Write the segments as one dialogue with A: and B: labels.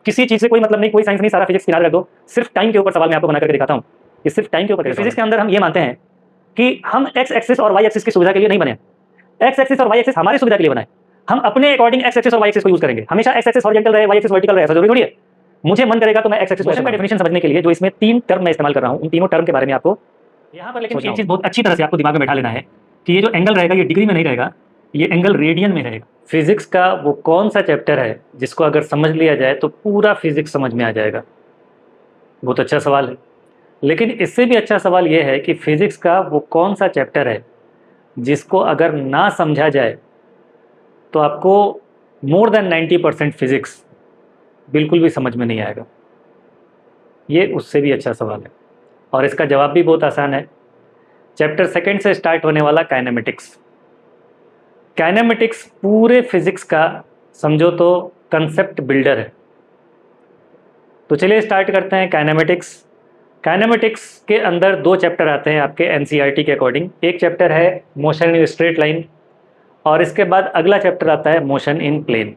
A: किसी चीज़ से कोई मतलब नहीं, कोई साइंस नहीं, सारा फिजिक्स किनारे रख दो, सिर्फ टाइम के ऊपर सवाल मैं आपको बना करके दिखाता हूँ कि सिर्फ टाइम के ऊपर। फिजिक्स के अंदर हम ये मानते हैं कि हम एक्स एक्सिस और वाई एक्सिस की सुविधा के लिए नहीं बने। एक्स एक्सिस और वाई एक्सिस हमारी सुविधा के लिए बनाए। हम अपने अकॉर्डिंग एक्स एक्सिस और वाई एक्सिस को यूज करेंगे। हमेशा एक्स एक्सिस हॉरिजॉन्टल रहे, वाई एक्सिस वर्टिकल रहे, ऐसा जरूरी थोड़ी है। मुझे मन करेगा तो मैं एक्स एक्सिस का डेफिनेशन समझने के लिए जो इसमें 3 टर्म मैं इस्तेमाल कर रहा हूं, उन तीनों टर्म के बारे में आपको यहां पर लेकिन एक चीज बहुत अच्छी तरह से आपको दिमाग में बैठा लेना है कि ये जो एंगल रहेगा ये डिग्री में नहीं रहेगा, ये एंगल रेडियन में रहेगा। फिजिक्स का वो कौन सा चैप्टर है जिसको अगर समझ लिया जाए तो पूरा फिजिक्स समझ में आ जाएगा? बहुत अच्छा सवाल है। लेकिन इससे भी अच्छा सवाल यह है कि फिजिक्स का वो कौन सा चैप्टर है जिसको अगर ना समझा जाए तो आपको मोर देन 90% फिजिक्स बिल्कुल भी समझ में नहीं आएगा। ये उससे भी अच्छा सवाल है और इसका जवाब भी बहुत आसान है। चैप्टर सेकंड से स्टार्ट होने वाला काइनेमेटिक्स। काइनेमेटिक्स पूरे फिजिक्स का समझो तो कंसेप्ट बिल्डर है। तो चलिए स्टार्ट करते हैं काइनेमेटिक्स। काइनेमेटिक्स के अंदर 2 चैप्टर आते हैं आपके एनसीईआरटी के अकॉर्डिंग। एक चैप्टर है मोशन इन स्ट्रेट लाइन और इसके बाद अगला चैप्टर आता है मोशन इन प्लेन।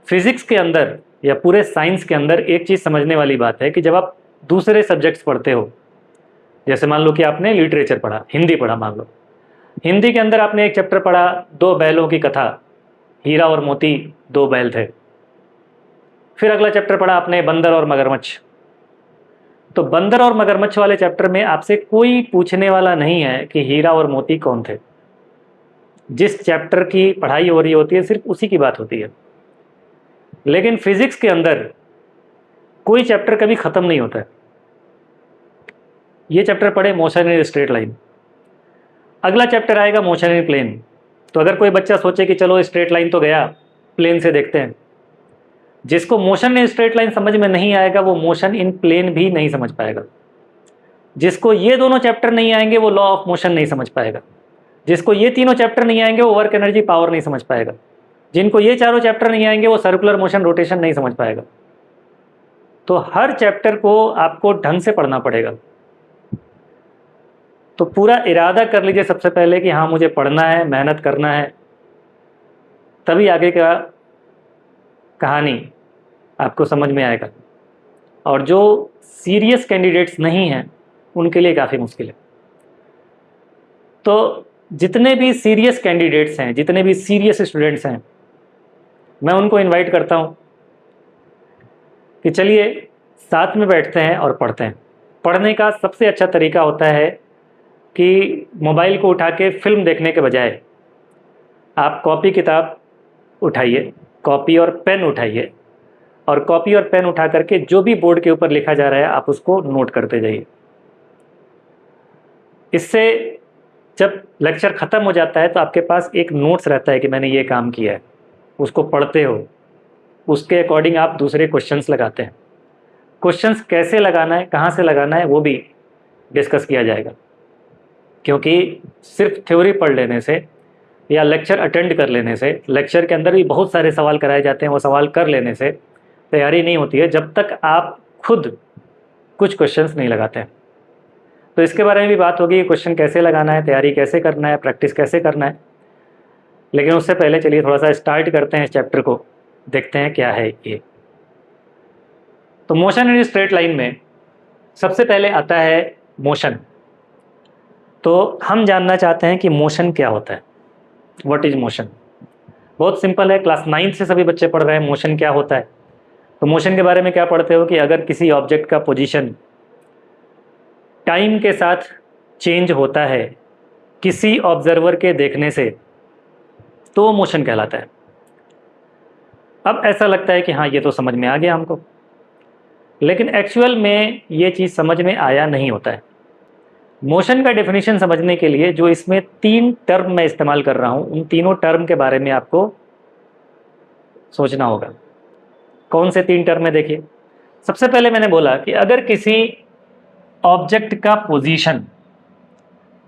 A: फिजिक्स के अंदर या पूरे साइंस के अंदर एक चीज़ समझने वाली बात है कि जब आप दूसरे सब्जेक्ट्स पढ़ते हो, जैसे मान लो कि आपने लिटरेचर पढ़ा, हिंदी पढ़ा, मान लो हिंदी के अंदर आपने एक चैप्टर पढ़ा 2 बैलों की कथा, हीरा और मोती 2 बैल थे। फिर अगला चैप्टर पढ़ा आपने बंदर और मगरमच्छ। तो बंदर और मगरमच्छ वाले चैप्टर में आपसे कोई पूछने वाला नहीं है कि हीरा और मोती कौन थे। जिस चैप्टर की पढ़ाई हो रही होती है सिर्फ उसी की बात होती है। लेकिन फिजिक्स के अंदर कोई चैप्टर कभी खत्म नहीं होता है। ये चैप्टर पढ़े मोशन इन स्ट्रेट लाइन, अगला चैप्टर आएगा मोशन इन प्लेन। तो अगर कोई बच्चा सोचे कि चलो स्ट्रेट लाइन तो गया, प्लेन से देखते हैं, जिसको मोशन इन स्ट्रेट लाइन समझ में नहीं आएगा वो मोशन इन प्लेन भी नहीं समझ पाएगा। जिसको ये दोनों चैप्टर नहीं आएंगे वो लॉ ऑफ मोशन नहीं समझ पाएगा। जिसको ये तीनों चैप्टर नहीं आएंगे वो वर्क एनर्जी पावर नहीं समझ पाएगा। जिनको ये चारों चैप्टर नहीं आएंगे वो सर्कुलर मोशन रोटेशन नहीं समझ पाएगा। तो हर चैप्टर को आपको ढंग से पढ़ना पड़ेगा। तो पूरा इरादा कर लीजिए सबसे पहले कि हाँ मुझे पढ़ना है, मेहनत करना है, तभी आगे का कहानी आपको समझ में आएगा। और जो सीरियस कैंडिडेट्स नहीं हैं उनके लिए काफ़ी मुश्किल है। तो जितने भी सीरियस कैंडिडेट्स हैं, जितने भी सीरियस स्टूडेंट्स हैं, मैं उनको इनवाइट करता हूँ कि चलिए साथ में बैठते हैं और पढ़ते हैं। पढ़ने का सबसे अच्छा तरीका होता है कि मोबाइल को उठा के फिल्म देखने के बजाय आप कॉपी किताब उठाइए, कॉपी और पेन उठाइए और कॉपी और पेन उठा करके जो भी बोर्ड के ऊपर लिखा जा रहा है आप उसको नोट करते जाइए। इससे जब लेक्चर ख़त्म हो जाता है तो आपके पास एक नोट्स रहता है कि मैंने ये काम किया है, उसको पढ़ते हो, उसके अकॉर्डिंग आप दूसरे क्वेश्चंस लगाते हैं। क्वेश्चंस कैसे लगाना है, कहाँ से लगाना है वो भी डिस्कस किया जाएगा। क्योंकि सिर्फ थ्योरी पढ़ लेने से या लेक्चर अटेंड कर लेने से, लेक्चर के अंदर भी बहुत सारे सवाल कराए जाते हैं, वो सवाल कर लेने से तैयारी नहीं होती है जब तक आप खुद कुछ क्वेश्चंस नहीं लगाते हैं। तो इसके बारे में भी बात होगी कि क्वेश्चन कैसे लगाना है, तैयारी कैसे करना है, प्रैक्टिस कैसे करना है। लेकिन उससे पहले चलिए थोड़ा सा स्टार्ट करते हैं इस चैप्टर को, देखते हैं क्या है ये। तो मोशन इन स्ट्रेट लाइन में सबसे पहले आता है मोशन। तो हम जानना चाहते हैं कि मोशन क्या होता है, व्हाट इज मोशन। बहुत सिंपल है, क्लास 9 से सभी बच्चे पढ़ रहे हैं मोशन क्या होता है। तो मोशन के बारे में क्या पढ़ते हो कि अगर किसी ऑब्जेक्ट का पोजीशन टाइम के साथ चेंज होता है किसी ऑब्जर्वर के देखने से तो वो मोशन कहलाता है। अब ऐसा लगता है कि हाँ ये तो समझ में आ गया हमको, लेकिन एक्चुअल में ये चीज़ समझ में आया नहीं होता है। मोशन का डेफिनेशन समझने के लिए जो इसमें 3 टर्म मैं इस्तेमाल कर रहा हूँ उन तीनों टर्म के बारे में आपको सोचना होगा। कौन से 3 टर्म है देखिए। सबसे पहले मैंने बोला कि अगर किसी ऑब्जेक्ट का पोजीशन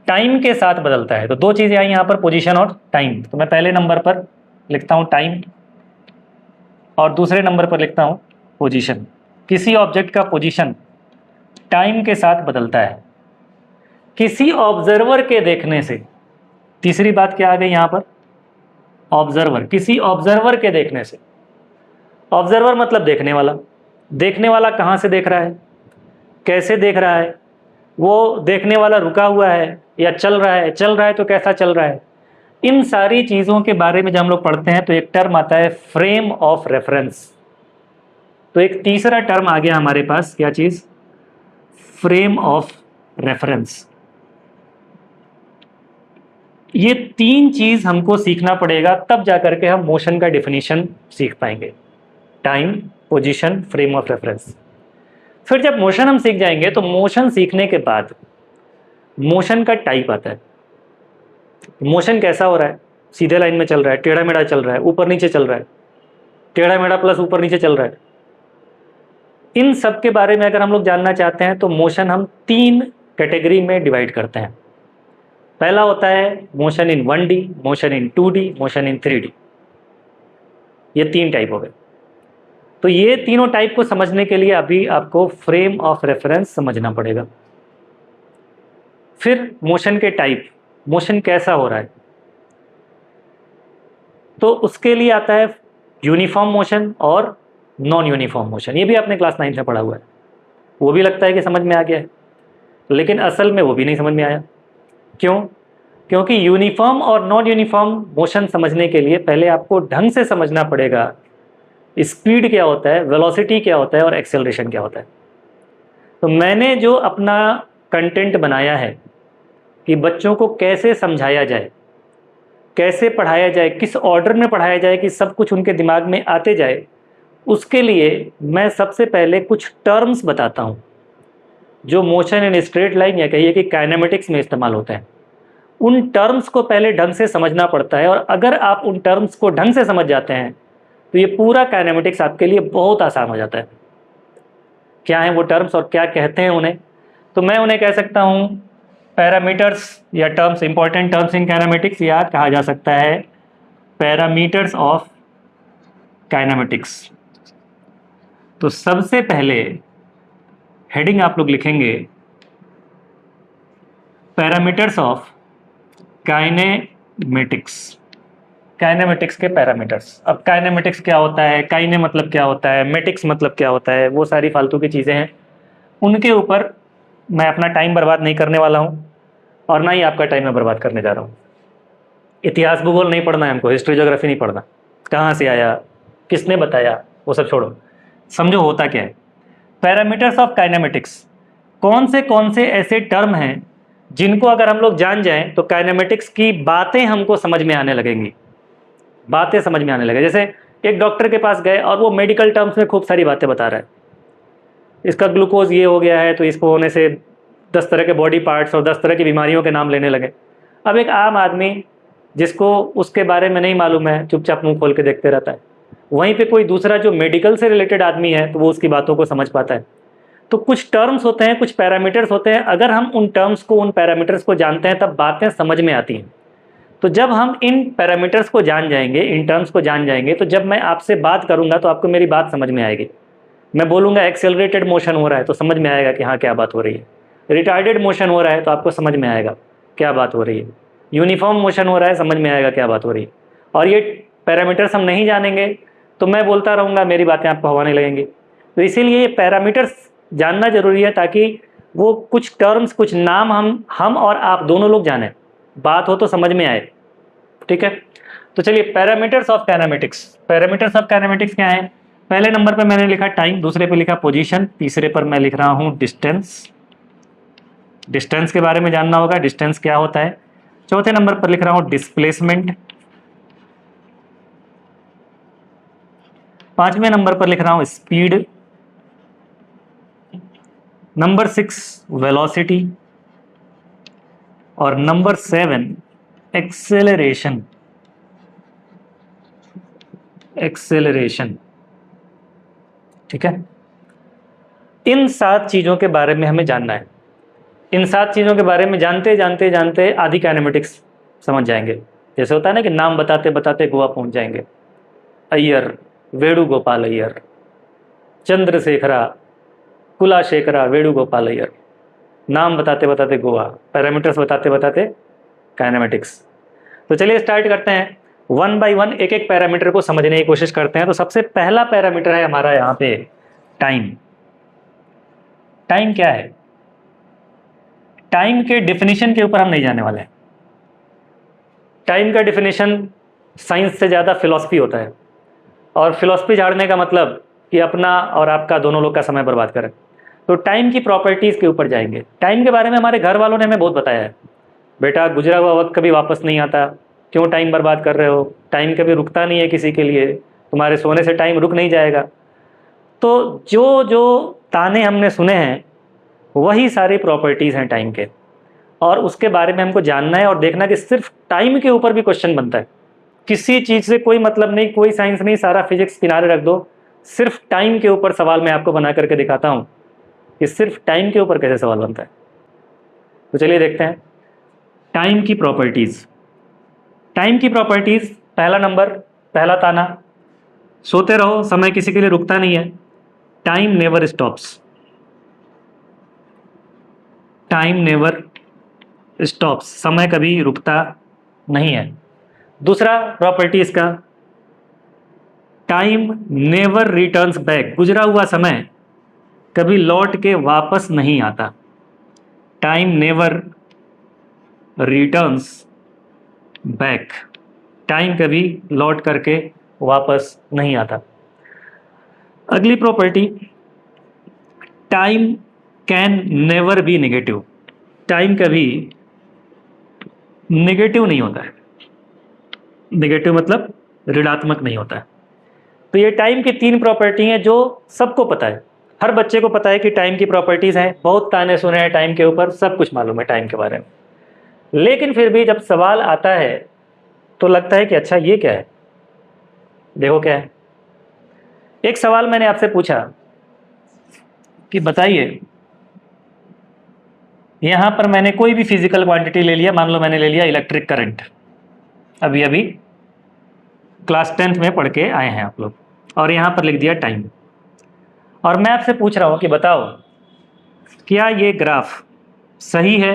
A: टाइम के साथ बदलता है तो 2 चीज़ें आई यहाँ पर, पोजीशन और टाइम। तो मैं पहले नंबर पर लिखता हूँ टाइम और दूसरे नंबर पर लिखता हूँ पोजीशन। किसी ऑब्जेक्ट का पोजीशन टाइम के साथ बदलता है किसी ऑब्जर्वर के देखने से। तीसरी बात क्या आ गई यहाँ पर, ऑब्जर्वर, किसी ऑब्जर्वर के देखने से। ऑब्जर्वर मतलब देखने वाला। देखने वाला कहाँ से देख रहा है, कैसे देख रहा है, वो देखने वाला रुका हुआ है या चल रहा है, चल रहा है तो कैसा चल रहा है। इन सारी चीज़ों के बारे में जब हम लोग पढ़ते हैं तो एक टर्म आता है फ्रेम ऑफ रेफरेंस। तो एक तीसरा टर्म आ गया हमारे पास, क्या चीज़, फ्रेम ऑफ रेफरेंस। ये तीन चीज़ हमको सीखना पड़ेगा, तब जाकर के हम मोशन का डेफिनेशन सीख पाएंगे। Time, position, frame of reference. फिर जब मोशन हम सीख जाएंगे तो मोशन सीखने के बाद मोशन का टाइप आता है। मोशन कैसा हो रहा है, सीधे लाइन में चल रहा है, टेढ़ा मेढ़ा चल रहा है, ऊपर नीचे चल रहा है, टेढ़ा मेढ़ा प्लस ऊपर नीचे चल रहा है। इन सब के बारे में अगर हम लोग जानना चाहते हैं तो मोशन हम तीन कैटेगरी में डिवाइड करते हैं। पहला होता है motion in 1D, motion in 2D, motion in 3D। ये तीन टाइप हो गए। तो ये तीनों टाइप को समझने के लिए अभी आपको फ्रेम ऑफ रेफरेंस समझना पड़ेगा। फिर मोशन के टाइप, मोशन कैसा हो रहा है, तो उसके लिए आता है यूनिफॉर्म मोशन और नॉन यूनिफॉर्म मोशन। ये भी आपने क्लास 9 में पढ़ा हुआ है। वो भी लगता है कि समझ में आ गया है, लेकिन असल में वो भी नहीं समझ में आया। क्यों? क्योंकि यूनिफॉर्म और नॉन यूनिफॉर्म मोशन समझने के लिए पहले आपको ढंग से समझना पड़ेगा स्पीड क्या होता है, वेलोसिटी क्या होता है और एक्सेलरेशन क्या होता है। तो मैंने जो अपना कंटेंट बनाया है कि बच्चों को कैसे समझाया जाए, कैसे पढ़ाया जाए, किस ऑर्डर में पढ़ाया जाए कि सब कुछ उनके दिमाग में आते जाए, उसके लिए मैं सबसे पहले कुछ टर्म्स बताता हूँ जो मोशन इन स्ट्रेट लाइन या कहिए कि काइनेमेटिक्स में इस्तेमाल होते हैं। उन टर्म्स को पहले ढंग से समझना पड़ता है, और अगर आप उन टर्म्स को ढंग से समझ जाते हैं तो ये पूरा काइनेमेटिक्स आपके लिए बहुत आसान हो जाता है। क्या हैं वो टर्म्स और क्या कहते हैं उन्हें? तो मैं उन्हें कह सकता हूँ पैरामीटर्स या terms, important terms in kinematics, या कहा जा सकता है पैरामीटर्स ऑफ काइनेमेटिक्स। तो सबसे पहले हेडिंग आप लोग लिखेंगे पैरामीटर्स ऑफ काइनेमेटिक्स। काइनेमेटिक्स के पैरामीटर्स। अब काइनेमेटिक्स क्या होता है, काइने मतलब क्या होता है, मेटिक्स मतलब क्या होता है, वो सारी फालतू की चीज़ें हैं। उनके ऊपर मैं अपना टाइम बर्बाद नहीं करने वाला हूँ, और ना ही आपका टाइम मैं बर्बाद करने जा रहा हूँ। इतिहास भूगोल नहीं पढ़ना है हमको, हिस्ट्री ज्योग्राफी नहीं पढ़ना, कहाँ से आया, किसने बताया, वो सब छोड़ो। समझो होता क्या है। पैरामीटर्स ऑफ काइनेमेटिक्स, कौन से ऐसे टर्म हैं जिनको अगर हम लोग जान जाएं तो काइनेमेटिक्स की बातें हमको समझ में आने लगेंगी, बातें समझ में आने लगे। जैसे एक डॉक्टर के पास गए और वो मेडिकल टर्म्स में खूब सारी बातें बता रहा है, इसका ग्लूकोज ये हो गया है तो इसको होने से 10 तरह के बॉडी पार्ट्स और 10 तरह की बीमारियों के नाम लेने लगे। अब एक आम आदमी जिसको उसके बारे में नहीं मालूम है, चुपचाप मुंह खोल के देखते रहता है। वहीं पे कोई दूसरा जो मेडिकल से रिलेटेड आदमी है तो वो उसकी बातों को समझ पाता है। तो कुछ टर्म्स होते हैं, कुछ पैरामीटर्स होते हैं, अगर हम उन टर्म्स को, उन पैरामीटर्स को जानते हैं तब बातें समझ में आती हैं। तो जब हम इन पैरामीटर्स को जान जाएंगे, इन टर्म्स को जान जाएंगे, तो जब मैं आपसे बात करूंगा तो आपको मेरी बात समझ में आएगी। मैं बोलूंगा एक्सेलरेटेड मोशन हो रहा है तो समझ में आएगा कि हाँ क्या बात हो रही है। रिटार्डेड मोशन हो रहा है तो आपको समझ में आएगा क्या बात हो रही है। यूनिफॉर्म मोशन हो रहा है, समझ में आएगा क्या बात हो रही है। और ये पैरामीटर्स हम नहीं जानेंगे तो मैं बोलता रहूँगा, मेरी बातें आपको हवाने लगेंगी। तो इसीलिए ये पैरामीटर्स जानना जरूरी है, ताकि वो कुछ टर्म्स, कुछ नाम हम और आप दोनों लोग जानें, बात हो तो समझ में आए। ठीक है, तो चलिए parameters of kinematics. Parameters of kinematics क्या है? पहले नंबर पर मैंने लिखा टाइम, दूसरे पे लिखा पोजीशन, तीसरे पर मैं लिख रहा हूं डिस्टेंस। डिस्टेंस के बारे में जानना होगा, डिस्टेंस क्या होता है। चौथे नंबर पर लिख रहा हूं डिस्प्लेसमेंट। पांचवें नंबर पर लिख रहा हूं स्पीड। नंबर 6 वेलोसिटी, और नंबर 7 एक्सेलरेशन। एक्सेलरेशन, ठीक है। इन 7 चीजों के बारे में हमें जानना है। इन 7 चीजों के बारे में जानते जानते जानते आधी काइनेमेटिक्स समझ जाएंगे। जैसे होता है ना कि नाम बताते बताते गोवा पहुंच जाएंगे। अय्यर, वेणुगोपाल अय्यर, चंद्रशेखरा, कुलाशेखरा, वेणुगोपाल अय्यर। नाम बताते बताते गोवा, पैरामीटर्स बताते बताते काइनेमेटिक्स। तो चलिए स्टार्ट करते हैं। वन बाय वन एक एक पैरामीटर को समझने की कोशिश करते हैं। तो सबसे पहला पैरामीटर है हमारा यहाँ पे टाइम। टाइम क्या है? टाइम के डिफिनीशन के ऊपर हम नहीं जाने वाले हैं। टाइम का डिफिनीशन साइंस से ज़्यादा फिलॉसफी होता है, और फिलॉसफी झाड़ने का मतलब कि अपना और आपका दोनों लोग का समय बर्बाद करें। तो टाइम की प्रॉपर्टीज़ के ऊपर जाएंगे। टाइम के बारे में हमारे घर वालों ने हमें बहुत बताया है, बेटा गुजरा हुआ वक्त कभी वापस नहीं आता, क्यों टाइम बर्बाद कर रहे हो, टाइम कभी रुकता नहीं है किसी के लिए, तुम्हारे सोने से टाइम रुक नहीं जाएगा। तो जो जो ताने हमने सुने हैं वही सारी प्रॉपर्टीज़ हैं टाइम के, और उसके बारे में हमको जानना है और देखना कि सिर्फ टाइम के ऊपर भी क्वेश्चन बनता है। किसी चीज़ से कोई मतलब नहीं, कोई साइंस नहीं, सारा फिजिक्स किनारे रख दो, सिर्फ टाइम के ऊपर सवाल मैं आपको बना करके दिखाता हूँ कि सिर्फ टाइम के ऊपर कैसे सवाल बनता है। तो चलिए देखते हैं टाइम की प्रॉपर्टीज़। टाइम की प्रॉपर्टीज़, पहला नंबर, पहला ताना, सोते रहो, समय किसी के लिए रुकता नहीं है। Time never stops. Time never stops, समय कभी रुकता नहीं है। दूसरा प्रॉपर्टी इसका, टाइम नेवर रिटर्न्स बैक। गुजरा हुआ समय कभी लौट के वापस नहीं आता। Time never returns back, time कभी लौट करके वापस नहीं आता। अगली property, time can never B negative. Time कभी नेगेटिव नहीं होता है। नेगेटिव मतलब ऋणात्मक नहीं होता है। तो ये टाइम की तीन प्रॉपर्टी हैं जो सबको पता है, हर बच्चे को पता है कि टाइम की प्रॉपर्टीज़ हैं। बहुत ताने सुने हैं टाइम के ऊपर, सब कुछ मालूम है टाइम के बारे में, लेकिन फिर भी जब सवाल आता है तो लगता है कि अच्छा ये क्या है। देखो क्या है। एक सवाल मैंने आपसे पूछा कि बताइए, यहाँ पर मैंने कोई भी फिजिकल क्वांटिटी ले लिया, मान लो मैंने ले लिया इलेक्ट्रिक करंट, अभी अभी क्लास 10th में पढ़ के आए हैं आप लोग, और यहाँ पर लिख दिया टाइम, और मैं आपसे पूछ रहा हूँ कि बताओ क्या ये ग्राफ सही है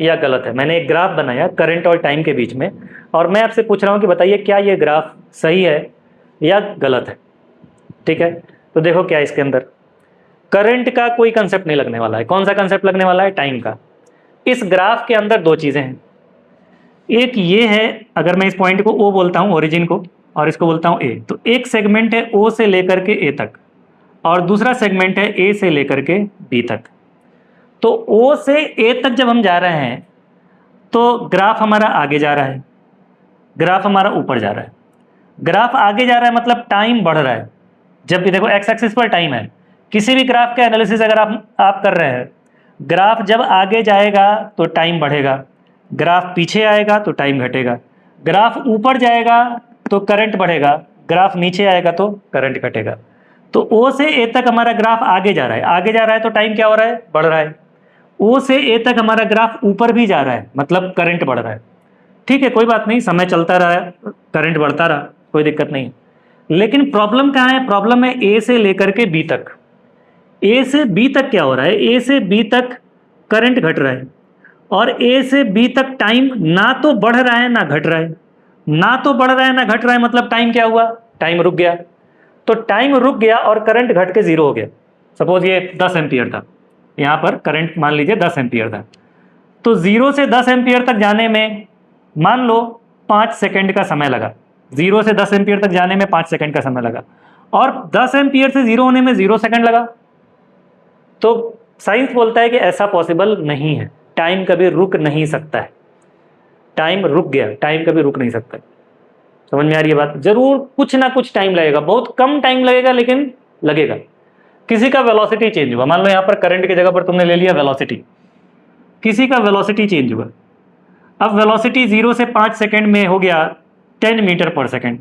A: या गलत है। मैंने एक ग्राफ बनाया करंट और टाइम के बीच में, और मैं आपसे पूछ रहा हूँ कि बताइए क्या ये ग्राफ सही है या गलत है। ठीक है, तो देखो क्या इसके अंदर करंट का कोई कंसेप्ट नहीं लगने वाला है। कौन सा कंसेप्ट लगने वाला है? टाइम का। इस ग्राफ के अंदर दो चीज़ें हैं, एक ये है, अगर मैं इस पॉइंट को ओ बोलता हूँ, ओरिजिन को, और इसको बोलता हूँ ए, तो एक सेगमेंट है ओ से लेकर के ए तक, और दूसरा सेगमेंट है ए से लेकर के बी तक। तो ओ से ए तक जब हम जा रहे हैं तो ग्राफ हमारा आगे जा रहा है, ग्राफ हमारा ऊपर जा रहा है। ग्राफ आगे जा रहा है मतलब टाइम बढ़ रहा है। जब भी देखो एक्स एक्सिस पर टाइम है, किसी भी ग्राफ का एनालिसिस अगर आप कर रहे हैं, ग्राफ जब आगे जाएगा तो टाइम बढ़ेगा, ग्राफ पीछे आएगा तो टाइम घटेगा, ग्राफ ऊपर जाएगा तो करंट बढ़ेगा, ग्राफ नीचे आएगा तो करंट घटेगा। तो ओ से ए तक हमारा ग्राफ आगे जा रहा है, आगे जा रहा है तो टाइम क्या हो रहा है? बढ़ रहा है। ओ से ए तक हमारा ग्राफ ऊपर भी जा रहा है, मतलब करंट बढ़ रहा है। ठीक है, कोई बात नहीं, समय चलता रहा, करंट बढ़ता रहा, कोई दिक्कत नहीं। लेकिन प्रॉब्लम कहाँ है? प्रॉब्लम है ए से लेकर के बी तक। ए से बी तक क्या हो रहा है? ए से बी तक करंट घट रहा है, और ए से बी तक टाइम ना तो बढ़ रहा है ना घट रहा है। ना तो बढ़ रहा है ना घट रहा है मतलब टाइम क्या हुआ? टाइम रुक गया। तो टाइम रुक गया और करंट घट के जीरो हो गया। सपोज ये 10 एम्पियर था, यहाँ पर करंट मान लीजिए 10 एम्पियर था, तो 0 से 10 एम्पियर तक जाने में मान लो 5 सेकंड का समय लगा। 0 से 10 एम्पियर तक जाने में 5 सेकंड का समय लगा, और 10 एम्पियर से 0 होने में 0 सेकंड लगा। तो साइंस बोलता है कि ऐसा पॉसिबल नहीं है, टाइम कभी रुक नहीं सकता है। टाइम रुक गया, टाइम कभी रुक नहीं सकता। समझ में आ रही है बात? जरूर कुछ ना कुछ टाइम लगेगा, बहुत कम टाइम लगेगा लेकिन लगेगा। किसी का वेलोसिटी चेंज हुआ, मान लो यहाँ पर करंट की जगह पर तुमने ले लिया वेलोसिटी, किसी का वेलोसिटी चेंज हुआ। अब वेलोसिटी 0 से 5 सेकंड में हो गया 10 मीटर पर सेकंड।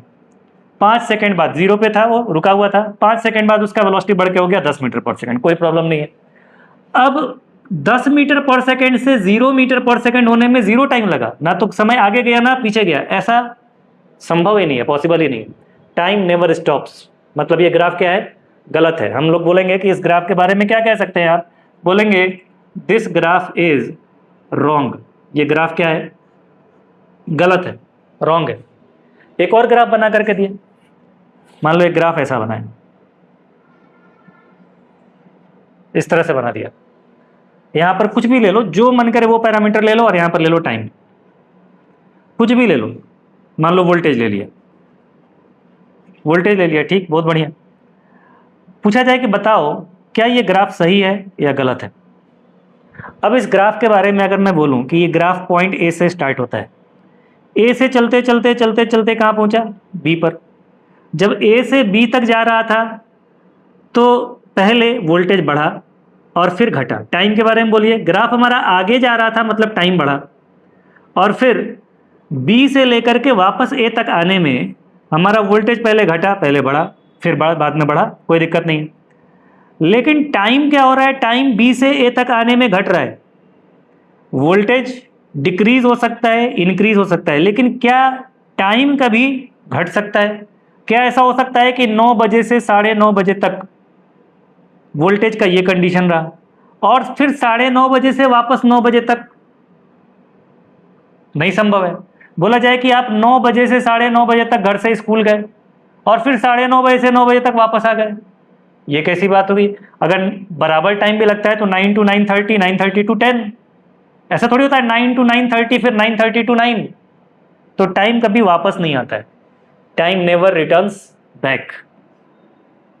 A: 5 सेकंड बाद 0 पे था, वो रुका हुआ था, 5 सेकंड बाद उसका वेलोसिटी बढ़ के हो गया 10 मीटर पर सेकंड, कोई प्रॉब्लम नहीं है। अब 10 मीटर पर सेकंड से 0 मीटर पर सेकंड होने में 0 टाइम लगा, ना तो समय आगे गया ना पीछे गया, ऐसा संभव ही नहीं है, पॉसिबल ही नहीं है। टाइम नेवर स्टॉप्स, मतलब ये ग्राफ क्या है? गलत है। हम लोग बोलेंगे कि इस ग्राफ के बारे में क्या कह सकते हैं आप? बोलेंगे दिस ग्राफ इज रॉन्ग। ये ग्राफ क्या है? गलत है, रॉन्ग है। एक और ग्राफ बना करके दिया, मान लो एक ग्राफ ऐसा बना है, इस तरह से बना दिया। यहां पर कुछ भी ले लो, जो मन करे वो पैरामीटर ले लो, और यहां पर ले लो टाइम, कुछ भी ले लो, मान लो वोल्टेज ले लिया, वोल्टेज ले लिया, ठीक, बहुत बढ़िया। पूछा जाए कि बताओ क्या ये ग्राफ सही है या गलत है। अब इस ग्राफ के बारे में अगर मैं बोलूं कि ये ग्राफ पॉइंट ए से स्टार्ट होता है, ए से चलते चलते चलते चलते कहां पहुंचा, बी पर। जब ए से बी तक जा रहा था तो पहले वोल्टेज बढ़ा और फिर घटा। टाइम के बारे में बोलिए, ग्राफ हमारा आगे जा रहा था मतलब टाइम बढ़ा, और फिर बी से लेकर के वापस ए तक आने में हमारा वोल्टेज पहले घटा, पहले बढ़ा, फिर बाद में बढ़ा, कोई दिक्कत नहीं। लेकिन टाइम क्या हो रहा है, टाइम बी से ए तक आने में घट रहा है। वोल्टेज डिक्रीज हो सकता है, इंक्रीज हो सकता है, लेकिन क्या टाइम कभी घट सकता है? क्या ऐसा हो सकता है कि 9 बजे से 9:30 बजे तक वोल्टेज का ये कंडीशन रहा और फिर 9:30 बजे से वापस 9 बजे तक? नहीं संभव है। बोला जाए कि आप 9 बजे से 9:30 बजे तक घर से स्कूल गए और फिर 9:30 बजे से 9 बजे तक वापस आ गए, ये कैसी बात हुई? अगर बराबर टाइम भी लगता है तो 9 to 9:30, 9:30 to 10, ऐसा थोड़ी होता है 9 to 9:30 फिर 9:30 to 9। तो टाइम कभी वापस नहीं आता है, टाइम नेवर रिटर्न्स बैक।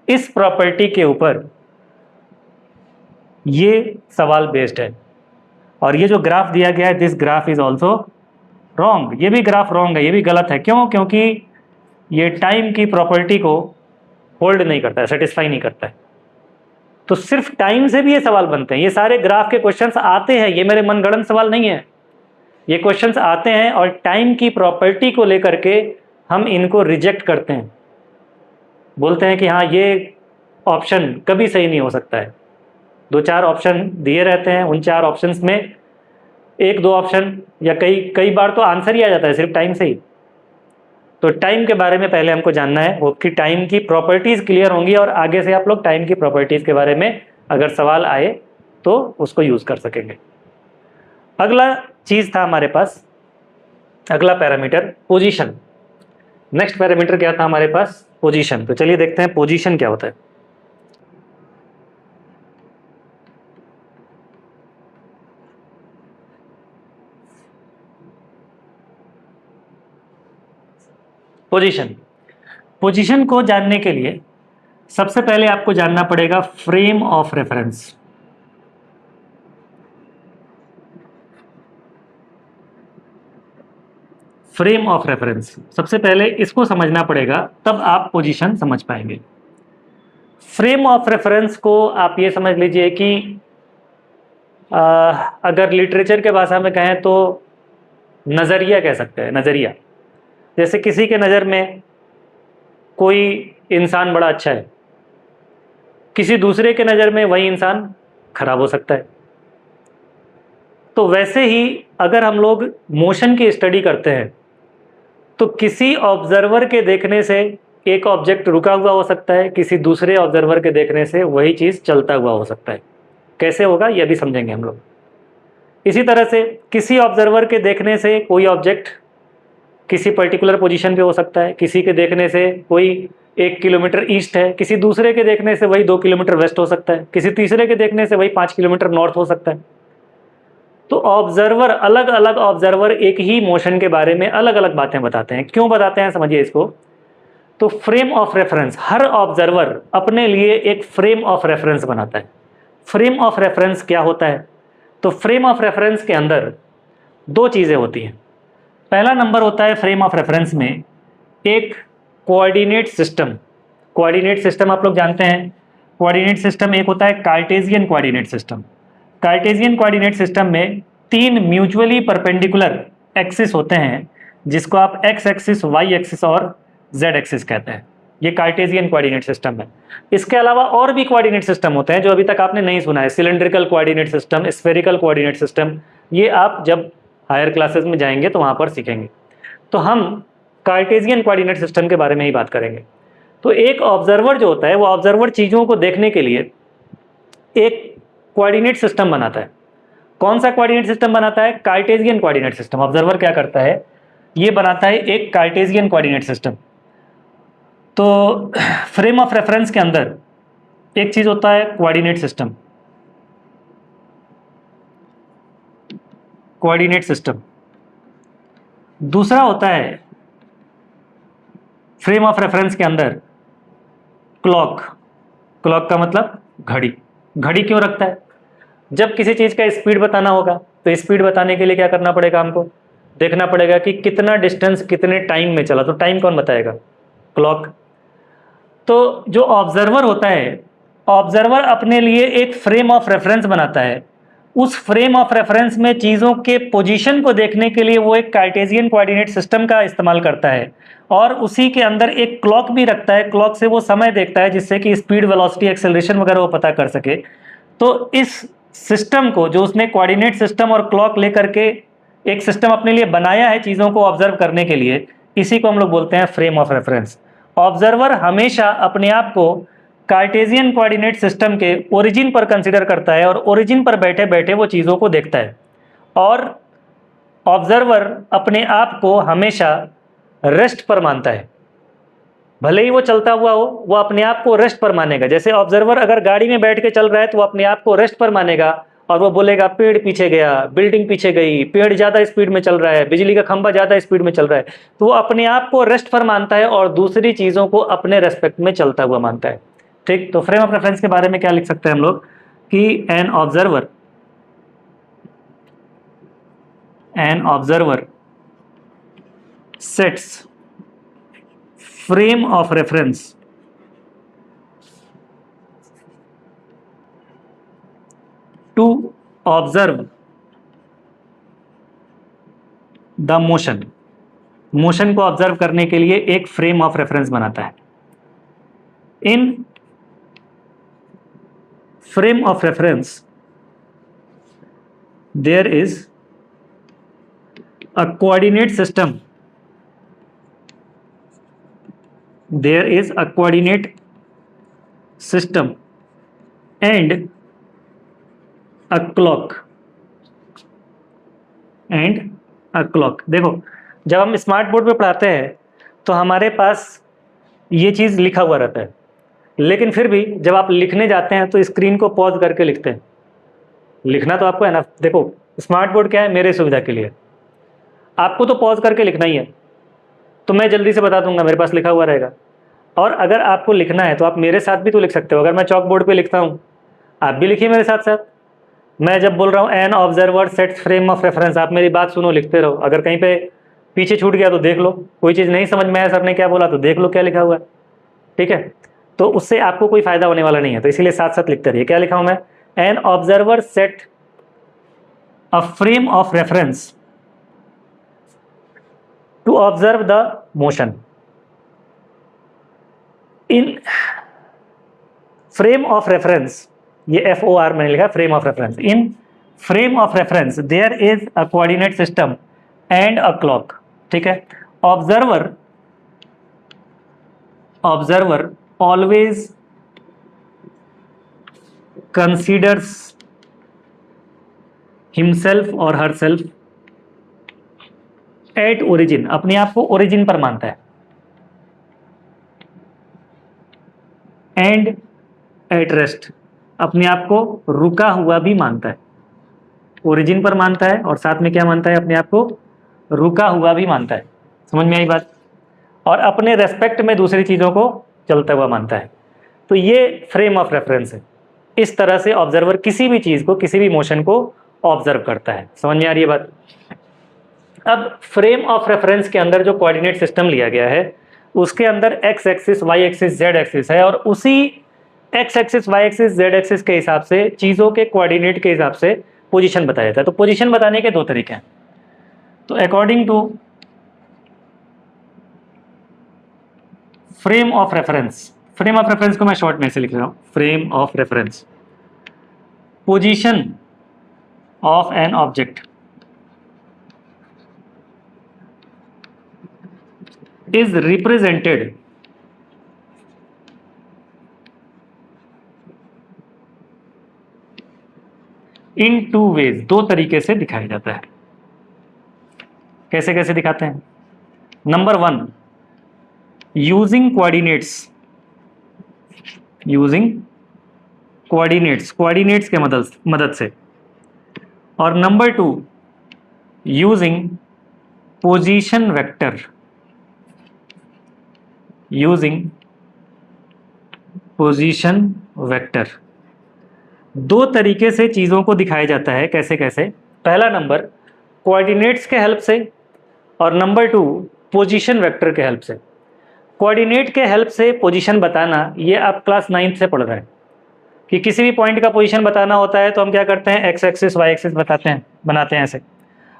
A: इस प्रॉपर्टी के ऊपर ये सवाल बेस्ड है, और ये जो ग्राफ दिया गया है, this graph is also wrong. ये भी ग्राफ रॉन्ग है, ये भी गलत है। क्यों? क्योंकि ये टाइम की प्रॉपर्टी को होल्ड नहीं करता है, सेटिस्फाई नहीं करता है। तो सिर्फ टाइम से भी ये सवाल बनते हैं। ये सारे ग्राफ के क्वेश्चंस आते हैं, ये मेरे मनगढ़ंत सवाल नहीं है, ये क्वेश्चंस आते हैं और टाइम की प्रॉपर्टी को लेकर के हम इनको रिजेक्ट करते हैं, बोलते हैं कि हाँ ये ऑप्शन कभी सही नहीं हो सकता है। 2-4 ऑप्शन दिए रहते हैं, उन 4 ऑप्शंस में 1-2 ऑप्शन या कई बार तो आंसर ही आ जाता है सिर्फ टाइम से ही। तो टाइम के बारे में पहले हमको जानना है, वो कि टाइम की प्रॉपर्टीज क्लियर होंगी और आगे से आप लोग टाइम की प्रॉपर्टीज के बारे में अगर सवाल आए तो उसको यूज कर सकेंगे। अगला चीज था हमारे पास, अगला पैरामीटर पोजीशन। नेक्स्ट पैरामीटर क्या था हमारे पास? पोजीशन। तो चलिए देखते हैं पोजीशन क्या होता है। पोजीशन को जानने के लिए सबसे पहले आपको जानना पड़ेगा frame of reference. Frame of reference सबसे पहले इसको समझना पड़ेगा, तब आप पोजीशन समझ पाएंगे। फ्रेम ऑफ रेफरेंस को आप ये समझ लीजिए कि अगर लिटरेचर के भाषा में कहें तो नजरिया कह सकते हैं। नजरिया, जैसे किसी के नज़र में कोई इंसान बड़ा अच्छा है, किसी दूसरे के नज़र में वही इंसान खराब हो सकता है। तो वैसे ही अगर हम लोग मोशन की स्टडी करते हैं तो किसी ऑब्जर्वर के देखने से एक ऑब्जेक्ट रुका हुआ हो सकता है, किसी दूसरे ऑब्जर्वर के देखने से वही चीज़ चलता हुआ हो सकता है। कैसे होगा यह भी समझेंगे हम लोग। इसी तरह से किसी ऑब्जर्वर के देखने से कोई ऑब्जेक्ट किसी पर्टिकुलर पोजीशन पे हो सकता है, किसी के देखने से कोई 1 किलोमीटर ईस्ट है, किसी दूसरे के देखने से वही 2 किलोमीटर वेस्ट हो सकता है, किसी तीसरे के देखने से वही 5 किलोमीटर नॉर्थ हो सकता है। तो ऑब्जर्वर, अलग अलग ऑब्जर्वर एक ही मोशन के बारे में अलग अलग बातें बताते हैं। क्यों बताते हैं समझिए इसको। तो frame of reference, her observer अपने लिए एक फ्रेम ऑफ रेफरेंस बनाता है। फ्रेम ऑफ रेफरेंस क्या होता है? तो फ्रेम ऑफ रेफरेंस के अंदर 2 चीज़ें होती हैं। पहला नंबर होता है फ्रेम ऑफ रेफरेंस में एक कोऑर्डिनेट सिस्टम। कोऑर्डिनेट सिस्टम आप लोग जानते हैं, कोऑर्डिनेट सिस्टम एक होता है Cartesian coordinate system. Cartesian coordinate system में 3 म्यूचुअली परपेंडिकुलर एक्सिस होते हैं, जिसको आप एक्स एक्सिस, वाई एक्सिस और जेड एक्सिस कहते हैं। ये कार्टेशियन कोऑर्डिनेट सिस्टम है। इसके अलावा और भी कोऑर्डिनेट सिस्टम होते हैं जो अभी तक आपने नहीं सुना है। Cylindrical coordinate system, spherical coordinate system, ये आप जब हायर क्लासेस में जाएंगे तो वहाँ पर सीखेंगे। तो हम कार्टेशियन कोऑर्डिनेट सिस्टम के बारे में ही बात करेंगे। तो एक ऑब्जर्वर जो होता है वो ऑब्जर्वर चीज़ों को देखने के लिए एक कोऑर्डिनेट सिस्टम बनाता है। कौन सा कोऑर्डिनेट सिस्टम बनाता है? Cartesian coordinate system. ऑब्जर्वर क्या करता है, ये बनाता है एक कार्टेशियन कोऑर्डिनेट सिस्टम। तो फ्रेम ऑफ रेफरेंस के अंदर एक चीज होता है कोऑर्डिनेट सिस्टम, कोऑर्डिनेट सिस्टम। दूसरा होता है फ्रेम ऑफ रेफरेंस के अंदर क्लॉक। क्लॉक का मतलब घड़ी। घड़ी क्यों रखता है? जब किसी चीज का स्पीड बताना होगा तो स्पीड बताने के लिए क्या करना पड़ेगा, हमको देखना पड़ेगा कि कितना डिस्टेंस कितने टाइम में चला, तो टाइम कौन बताएगा? क्लॉक। तो जो ऑब्जर्वर होता है, ऑब्जर्वर अपने लिए एक फ्रेम ऑफ रेफरेंस बनाता है। उस फ्रेम ऑफ रेफरेंस में चीज़ों के पोजीशन को देखने के लिए वो एक कार्टेशियन कोऑर्डिनेट सिस्टम का इस्तेमाल करता है, और उसी के अंदर एक क्लॉक भी रखता है। क्लॉक से वो समय देखता है जिससे कि स्पीड, वेलोसिटी, एक्सेलरेशन वगैरह वो पता कर सके। तो इस सिस्टम को, जो उसने कोऑर्डिनेट सिस्टम और क्लॉक लेकर के एक सिस्टम अपने लिए बनाया है चीज़ों को ऑब्जर्व करने के लिए, इसी को हम लोग बोलते हैं फ्रेम ऑफ रेफरेंस। ऑब्जर्वर हमेशा अपने आप को कार्टेशियन कोऑर्डिनेट सिस्टम के ओरिजिन पर कंसीडर करता है, और ओरिजिन पर बैठे बैठे वो चीज़ों को देखता है। और ऑब्जर्वर अपने आप को हमेशा रेस्ट पर मानता है। भले ही वो चलता हुआ हो, वो अपने आप को रेस्ट पर मानेगा। जैसे ऑब्जर्वर अगर गाड़ी में बैठ के चल रहा है तो वो अपने आप को रेस्ट पर मानेगा, और वो बोलेगा पेड़ पीछे गया, बिल्डिंग पीछे गई, पेड़ ज़्यादा स्पीड में चल रहा है, बिजली का खंभा ज़्यादा स्पीड में चल रहा है। तो वो अपने आप को रेस्ट पर मानता है और दूसरी चीज़ों को अपने रेस्पेक्ट में चलता हुआ मानता है। ठीक, तो फ्रेम ऑफ रेफरेंस के बारे में क्या लिख सकते हैं हम लोग कि an observer sets frame of reference to observe the motion। Motion को ऑब्जर्व करने के लिए एक फ्रेम ऑफ रेफरेंस बनाता है। In frame of reference there is a coordinate system, there is a coordinate system and a clock and a clock। देखो, जब हम स्मार्ट बोर्ड पे पढ़ाते हैं तो हमारे पास ये चीज़ लिखा हुआ रहता है, लेकिन फिर भी जब आप लिखने जाते हैं तो स्क्रीन को पॉज करके लिखते हैं। लिखना तो आपको है ना। देखो, स्मार्ट बोर्ड क्या है, मेरे सुविधा के लिए। आपको तो पॉज करके लिखना ही है, तो मैं जल्दी से बता दूंगा, मेरे पास लिखा हुआ रहेगा। और अगर आपको लिखना है तो आप मेरे साथ भी तो लिख सकते हो। अगर मैं चॉक बोर्ड पे लिखता हूँ, आप भी लिखिए मेरे साथ साथ। मैं जब बोल रहा हूँ N observer sets frame of reference, आप मेरी बात सुनो, लिखते रहो। अगर कहीं पे पीछे छूट गया तो देख लो, कोई चीज़ नहीं समझ में आया सर ने क्या बोला तो देख लो क्या लिखा हुआ है। ठीक है, तो उससे आपको कोई फायदा होने वाला नहीं है, तो इसीलिए साथ साथ लिखते रहिए। क्या लिखा हूँ मैं? An observer set a frame of reference to observe the motion. In frame of reference, ये FOR मैंने लिखा, frame of reference. In frame of reference there is a coordinate system and a clock. ठीक है, observer always considers himself और herself at origin, अपने आप को origin पर मानता है, एंड एट रेस्ट, अपने आप को रुका हुआ भी मानता है। ओरिजिन पर मानता है और साथ में क्या मानता है? अपने आप को रुका हुआ भी मानता है। समझ में आई बात? और अपने रेस्पेक्ट में दूसरी चीज़ों को चलता हुआ मानता है। तो ये फ्रेम ऑफ रेफरेंस है। इस तरह से ऑब्जर्वर किसी भी चीज़ को, किसी भी मोशन को ऑब्जर्व करता है। समझ में आ रही है बात? अब फ्रेम ऑफ रेफरेंस के अंदर जो कोऑर्डिनेट सिस्टम लिया गया है, उसके अंदर x axis, y axis, z axis है, और उसी x axis, y axis, z axis के हिसाब से चीज़ों के कोऑर्डिनेट के हिसाब से पोजीशन बताया जाता है। तो पोजीशन बताने के दो तरीके हैं। तो according to frame of reference, frame of reference को मैं शॉर्ट में से लिख रहा हूं, frame of reference, position of an object is represented in two ways, दो तरीके से दिखाया जाता है। कैसे कैसे दिखाते हैं? नंबर 1, यूजिंग कोऑर्डिनेट्स के मदद से। और नंबर 2, यूजिंग पोजीशन वेक्टर। दो तरीके से चीज़ों को दिखाया जाता है। कैसे कैसे? पहला नंबर कोऑर्डिनेट्स के हेल्प से, और नंबर 2 पोजीशन वेक्टर के हेल्प से। कोऑर्डिनेट के हेल्प से पोजीशन बताना, ये आप क्लास 9th से पढ़ रहे हैं कि किसी भी पॉइंट का पोजीशन बताना होता है तो हम क्या करते हैं, एक्स एक्सिस वाई एक्सिस बनाते हैं ऐसे।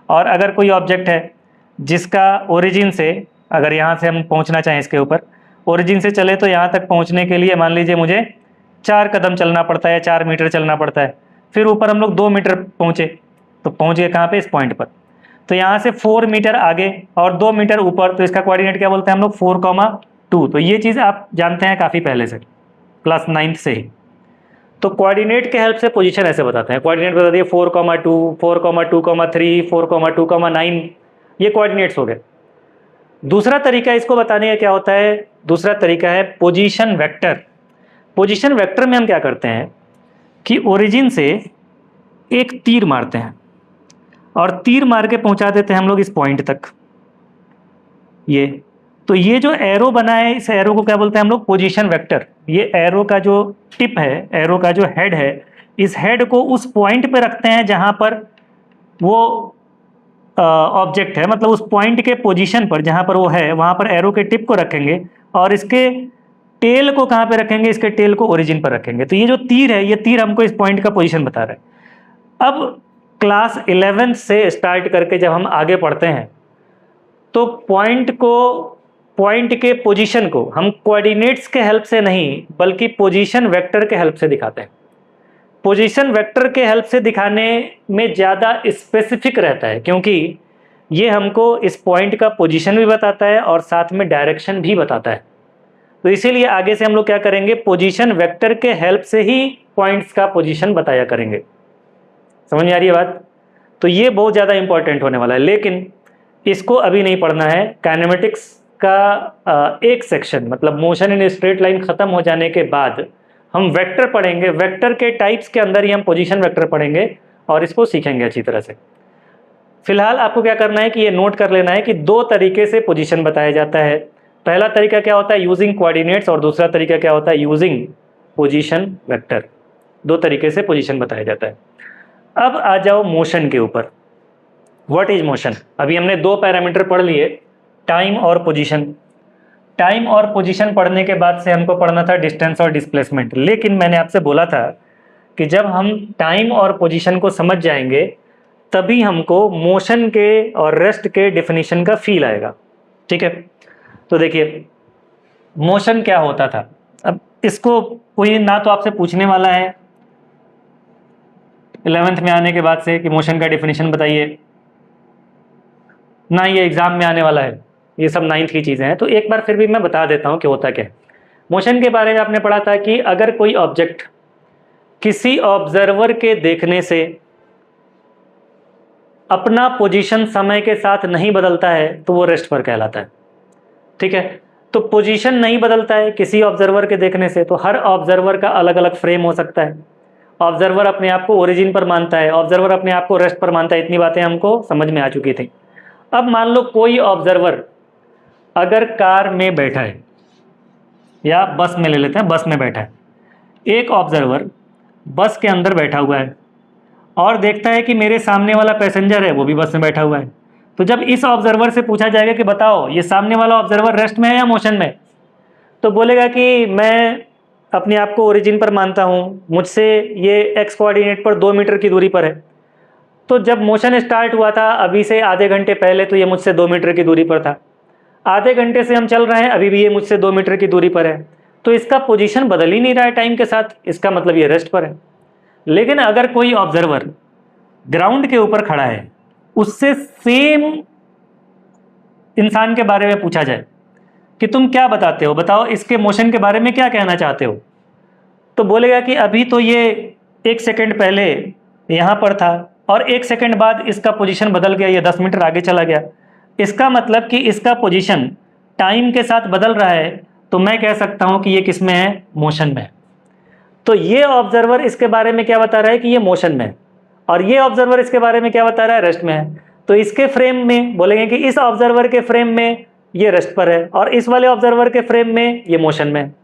A: और अगर कोई ऑब्जेक्ट है जिसका ओरिजिन से, अगर यहाँ से हम पहुँचना चाहें इसके ऊपर, ओरिजिन से चले तो यहाँ तक पहुँचने के लिए मान लीजिए मुझे 4 कदम चलना पड़ता है, 4 मीटर चलना पड़ता है। फिर ऊपर हम लोग 2 मीटर पहुँचे, तो पहुँच गए कहाँ पे, इस पॉइंट पर। तो यहाँ से 4 मीटर आगे और 2 मीटर ऊपर, तो इसका कोऑर्डिनेट क्या बोलते हैं हम लोग, 4,2। तो ये चीज़ आप जानते हैं काफ़ी पहले से, क्लास 9th से ही। तो कोऑर्डिनेट के हेल्प से पोजीशन ऐसे बताते हैं। कोऑर्डिनेट बता दिए 4,2, 4,2,3, 4,2,9, ये कोऑर्डिनेट्स हो गए। दूसरा तरीका इसको बताने का क्या होता है, दूसरा तरीका है पोजीशन वेक्टर। पोजीशन वेक्टर में हम क्या करते हैं कि ओरिजिन से एक तीर मारते हैं और तीर मार के पहुंचा देते हैं हम लोग इस पॉइंट तक। ये तो ये जो एरो बना है, इस एरो को क्या बोलते हैं हम लोग, पोजीशन वेक्टर। ये एरो का जो टिप है, एरो का जो हेड है, इस हेड को उस पॉइंट पे रखते हैं जहां पर वो ऑब्जेक्ट है, मतलब उस पॉइंट के पोजीशन पर जहां पर वो है, वहां पर एरो के टिप को रखेंगे और इसके टेल को कहां पे रखेंगे, इसके टेल को ओरिजिन पर रखेंगे। तो ये जो तीर है, ये तीर हमको इस पॉइंट का पोजीशन बता रहा है। अब क्लास 11th से स्टार्ट करके जब हम आगे पढ़ते हैं तो पॉइंट के पोजीशन को हम कोऑर्डिनेट्स के हेल्प से नहीं बल्कि पोजीशन वेक्टर के हेल्प से दिखाते हैं। पोजीशन वेक्टर के हेल्प से दिखाने में ज़्यादा स्पेसिफिक रहता है, क्योंकि ये हमको इस पॉइंट का पोजीशन भी बताता है और साथ में डायरेक्शन भी बताता है। तो इसीलिए आगे से हम लोग क्या करेंगे, पोजीशन वेक्टर के हेल्प से ही पॉइंट्स का पोजीशन बताया करेंगे। समझ में आ रही है बात? तो ये बहुत ज़्यादा इंपॉर्टेंट होने वाला है, लेकिन इसको अभी नहीं पढ़ना है। काइनेमेटिक्स का एक सेक्शन, मतलब मोशन इन स्ट्रेट लाइन खत्म हो जाने के बाद हम वेक्टर पढ़ेंगे। वेक्टर के टाइप्स के अंदर ही हम पोजीशन वेक्टर पढ़ेंगे और इसको सीखेंगे अच्छी तरह से। फिलहाल आपको क्या करना है कि ये नोट कर लेना है कि दो तरीके से पोजीशन बताया जाता है। पहला तरीका क्या होता है, यूजिंग कोऑर्डिनेट्स, और दूसरा तरीका क्या होता है, यूजिंग पोजीशन वेक्टर। दो तरीके से पोजीशन बताया जाता है। अब आ जाओ मोशन के ऊपर। What is motion? अभी हमने दो पैरामीटर पढ़ लिए, टाइम और पोजीशन। टाइम और पोजीशन पढ़ने के बाद से हमको पढ़ना था डिस्टेंस और डिस्प्लेसमेंट। लेकिन मैंने आपसे बोला था कि जब हम टाइम और पोजीशन को समझ जाएंगे तभी हमको मोशन के और रेस्ट के डेफिनेशन का फील आएगा। ठीक है, तो देखिए मोशन क्या होता था। अब इसको कोई ना तो आपसे पूछने वाला है 11th में आने के बाद से कि मोशन का डेफिनेशन बताइए, ना ये एग्जाम में आने वाला है। ये सब 9th की चीज़ें हैं, तो एक बार फिर भी मैं बता देता हूँ कि होता क्या है। मोशन के बारे में आपने पढ़ा था कि अगर कोई ऑब्जेक्ट किसी ऑब्जर्वर के देखने से अपना पोजीशन समय के साथ नहीं बदलता है तो वो रेस्ट पर कहलाता है। ठीक है, तो पोजीशन नहीं बदलता है किसी ऑब्जर्वर के देखने से, तो हर ऑब्जर्वर का अलग अलग फ्रेम हो सकता है। ऑब्जर्वर अपने आप को ओरिजिन पर मानता है, ऑब्जर्वर अपने आप को रेस्ट पर मानता है। इतनी बातें हमको समझ में आ चुकी थी। अब मान लो कोई ऑब्जर्वर अगर कार में बैठा है या बस में ले लेते हैं, बस में बैठा है, एक ऑब्जर्वर बस के अंदर बैठा हुआ है और देखता है कि मेरे सामने वाला पैसेंजर है वो भी बस में बैठा हुआ है। तो जब इस ऑब्जर्वर से पूछा जाएगा कि बताओ ये सामने वाला ऑब्जर्वर रेस्ट में है या मोशन में, तो बोलेगा कि मैं अपने आप को ओरिजिन पर मानता हूँ, मुझसे ये एक्स कोऑर्डिनेट पर 2 मीटर की दूरी पर है। तो जब मोशन स्टार्ट हुआ था अभी से आधे घंटे पहले तो ये मुझसे 2 मीटर की दूरी पर था। आधे घंटे से हम चल रहे हैं, अभी भी ये मुझसे 2 मीटर की दूरी पर है। तो इसका पोजीशन बदल ही नहीं रहा है टाइम के साथ, इसका मतलब ये रेस्ट पर है। लेकिन अगर कोई ऑब्जर्वर ग्राउंड के ऊपर खड़ा है, उससे सेम इंसान के बारे में पूछा जाए कि तुम क्या बताते हो, बताओ इसके मोशन के बारे में क्या कहना चाहते हो, तो बोलेगा कि अभी तो ये 1 सेकंड पहले यहाँ पर था और 1 सेकंड बाद इसका पोजीशन बदल गया, ये 10 मीटर आगे चला गया। इसका मतलब कि इसका पोजीशन टाइम के साथ बदल रहा है, तो मैं कह सकता हूं कि ये किस में है, मोशन में है। तो ये ऑब्जर्वर इसके बारे में क्या बता रहा है कि ये मोशन में है, और ये ऑब्जर्वर इसके बारे में क्या बता रहा है, रेस्ट में है। तो इसके फ्रेम में बोलेंगे कि इस ऑब्जर्वर के फ्रेम में ये रेस्ट पर है, और इस वाले ऑब्जर्वर के फ्रेम में ये मोशन में है।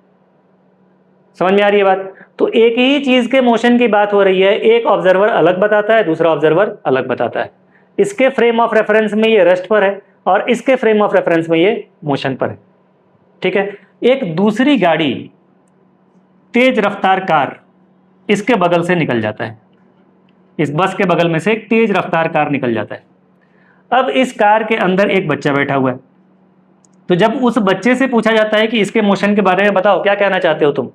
A: समझ में आ रही है बात? तो एक ही चीज के मोशन की बात हो रही है, एक ऑब्जर्वर अलग बताता है, दूसरा ऑब्जर्वर अलग बताता है। इसके फ्रेम ऑफ रेफरेंस में ये रेस्ट पर है, और इसके फ्रेम ऑफ रेफरेंस में ये मोशन पर है। ठीक है। एक दूसरी गाड़ी, तेज रफ्तार कार, इसके बगल से निकल जाता है, इस बस के बगल में से एक तेज रफ्तार कार निकल जाता है। अब इस कार के अंदर एक बच्चा बैठा हुआ है। तो जब उस बच्चे से पूछा जाता है कि इसके मोशन के बारे में बताओ, क्या कहना चाहते हो तुम,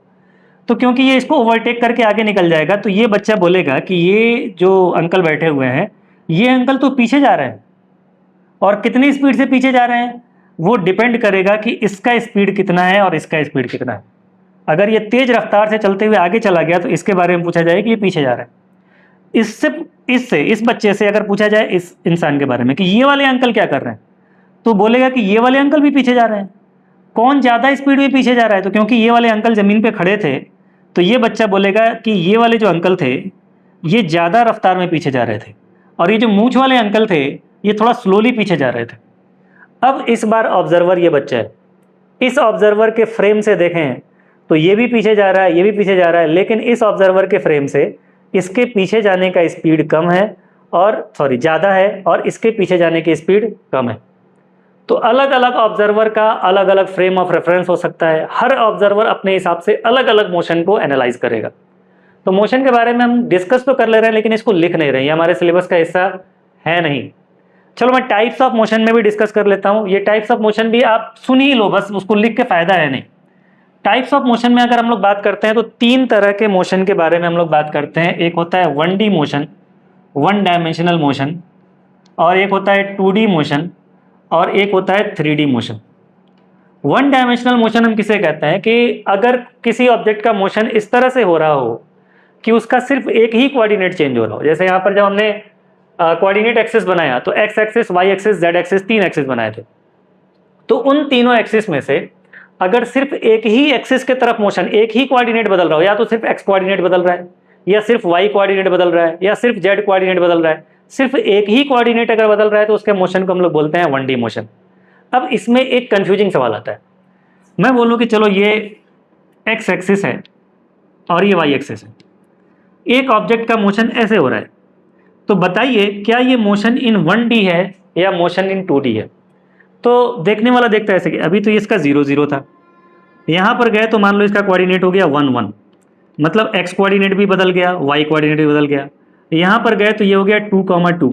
A: तो क्योंकि ये इसको ओवरटेक करके आगे निकल जाएगा, तो ये बच्चा बोलेगा कि ये जो अंकल बैठे हुए हैं, ये अंकल तो पीछे जा रहे हैं। और कितनी स्पीड से पीछे जा रहे हैं, वो डिपेंड करेगा कि इसका स्पीड कितना है और इसका स्पीड कितना है। अगर ये तेज रफ्तार से चलते हुए आगे चला गया, तो इसके बारे में पूछा जाए कि ये पीछे जा रहा है। इस बच्चे से अगर पूछा जाए इस इंसान के बारे में कि ये वाले अंकल क्या कर रहे हैं, तो बोलेगा कि ये वाले अंकल भी पीछे जा रहे हैं। कौन ज़्यादा स्पीड में पीछे जा रहा है, तो क्योंकि ये वाले अंकल ज़मीन पे खड़े थे, तो ये बच्चा बोलेगा कि ये वाले जो अंकल थे, ये ज़्यादा रफ्तार में पीछे जा रहे थे, और ये जो मूंछ वाले अंकल थे, ये थोड़ा स्लोली पीछे जा रहे थे। अब इस बार ऑब्जर्वर ये बच्चा है, इस ऑब्जर्वर के फ्रेम से देखें तो ये भी पीछे जा रहा है, ये भी पीछे जा रहा है, लेकिन इस ऑब्जर्वर के फ्रेम से इसके पीछे जाने का स्पीड कम है, और ज़्यादा है, और इसके पीछे जाने की स्पीड कम है। तो अलग अलग ऑब्जर्वर का अलग अलग फ्रेम ऑफ रेफरेंस हो सकता है। हर ऑब्जर्वर अपने हिसाब से अलग अलग मोशन को एनालाइज करेगा। तो मोशन के बारे में हम डिस्कस तो कर ले रहे हैं, लेकिन इसको लिख नहीं रहे हैं, ये हमारे सिलेबस का हिस्सा है नहीं। चलो मैं टाइप्स ऑफ मोशन में भी डिस्कस कर लेता हूँ। ये टाइप्स ऑफ मोशन भी आप सुन ही लो, बस उसको लिख के फायदा है नहीं। टाइप्स ऑफ मोशन में अगर हम लोग बात करते हैं, तो 3 तरह के मोशन के बारे में हम लोग बात करते हैं। एक होता है 1D मोशन, 1 डायमेंशनल मोशन, और एक होता है 2D मोशन, और एक होता है 3D मोशन। 1 डायमेंशनल मोशन हम किसे कहते हैं कि अगर किसी ऑब्जेक्ट का मोशन इस तरह से हो रहा हो कि उसका सिर्फ एक ही कोऑर्डिनेट चेंज हो रहा हो। जैसे यहाँ पर जब हमने कोऑर्डिनेट एक्सिस बनाया, तो x axis, y axis, z axis, 3 axis बनाए थे। तो उन तीनों एक्सिस में से अगर सिर्फ एक ही एक्सिस के तरफ मोशन, एक ही कोऑर्डिनेट बदल रहा हो, या तो सिर्फ एक्स कोऑर्डिनेट बदल रहा है, या सिर्फ वाई कोऑर्डिनेट बदल रहा है, या सिर्फ जेड कोऑर्डिनेट बदल रहा है, सिर्फ एक ही कोऑर्डिनेट अगर बदल रहा है, तो उसके मोशन को हम लोग बोलते हैं 1D मोशन। अब इसमें एक कंफ्यूजिंग सवाल आता है। मैं बोलूँ कि चलो ये एक्स एक्सिस है और ये वाई एक्सिस है, एक ऑब्जेक्ट का मोशन ऐसे हो रहा है, तो बताइए क्या ये मोशन इन 1D है या मोशन इन 2D है। तो देखने वाला देखता है ऐसे कि अभी तो ये इसका 0 0 था, यहाँ पर गए तो मान लो इसका कोऑर्डिनेट हो गया 1 1, मतलब एक्स कोऑर्डिनेट भी बदल गया, वाई कोऑर्डिनेट भी बदल गया। यहाँ पर गए तो ये हो गया 2 2,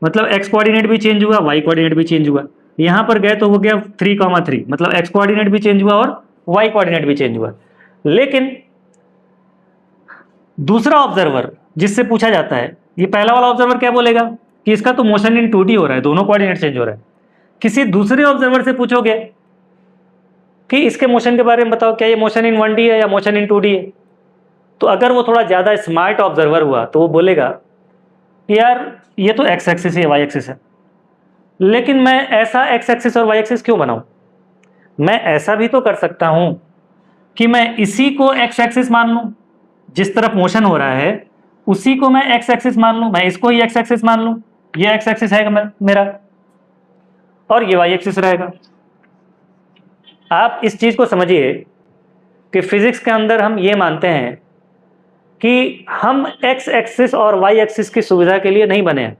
A: मतलब एक्स कोऑर्डिनेट भी चेंज हुआ, वाई कोऑर्डिनेट भी चेंज हुआ। यहाँ पर गए तो हो गया 3 3, मतलब एक्स कोऑर्डिनेट भी चेंज हुआ और वाई कोऑर्डिनेट भी चेंज हुआ। लेकिन दूसरा ऑब्जर्वर जिससे पूछा जाता है, ये पहला वाला ऑब्जर्वर क्या बोलेगा कि इसका तो मोशन इन 2D हो रहा है, दोनों कोऑर्डिनेट चेंज हो रहा है। किसी दूसरे ऑब्जर्वर से पूछोगे कि इसके मोशन के बारे में बताओ, क्या ये मोशन इन 1D है या मोशन इन 2D है, तो अगर वो थोड़ा ज़्यादा स्मार्ट ऑब्जर्वर हुआ तो वो बोलेगा कि यार ये तो एक्स एक्सिस है, वाई एक्सिस है, लेकिन मैं ऐसा एक्स एक्सिस और वाई एक्सिस क्यों बनाऊं। मैं ऐसा भी तो कर सकता हूं कि मैं इसी को एक्स एक्सिस मान लूं, जिस तरफ मोशन हो रहा है उसी को मैं एक्स एक्सिस मान लूं, मैं इसको ही एक्स एक्सिस मान लूं, ये एक्स एक्सिस है मेरा, और ये वाई एक्सिस रहेगा। आप इस चीज को समझिए कि फिजिक्स के अंदर हम ये मानते हैं कि हम एक्स एक्सिस और वाई एक्सिस की सुविधा के लिए नहीं बने हैं।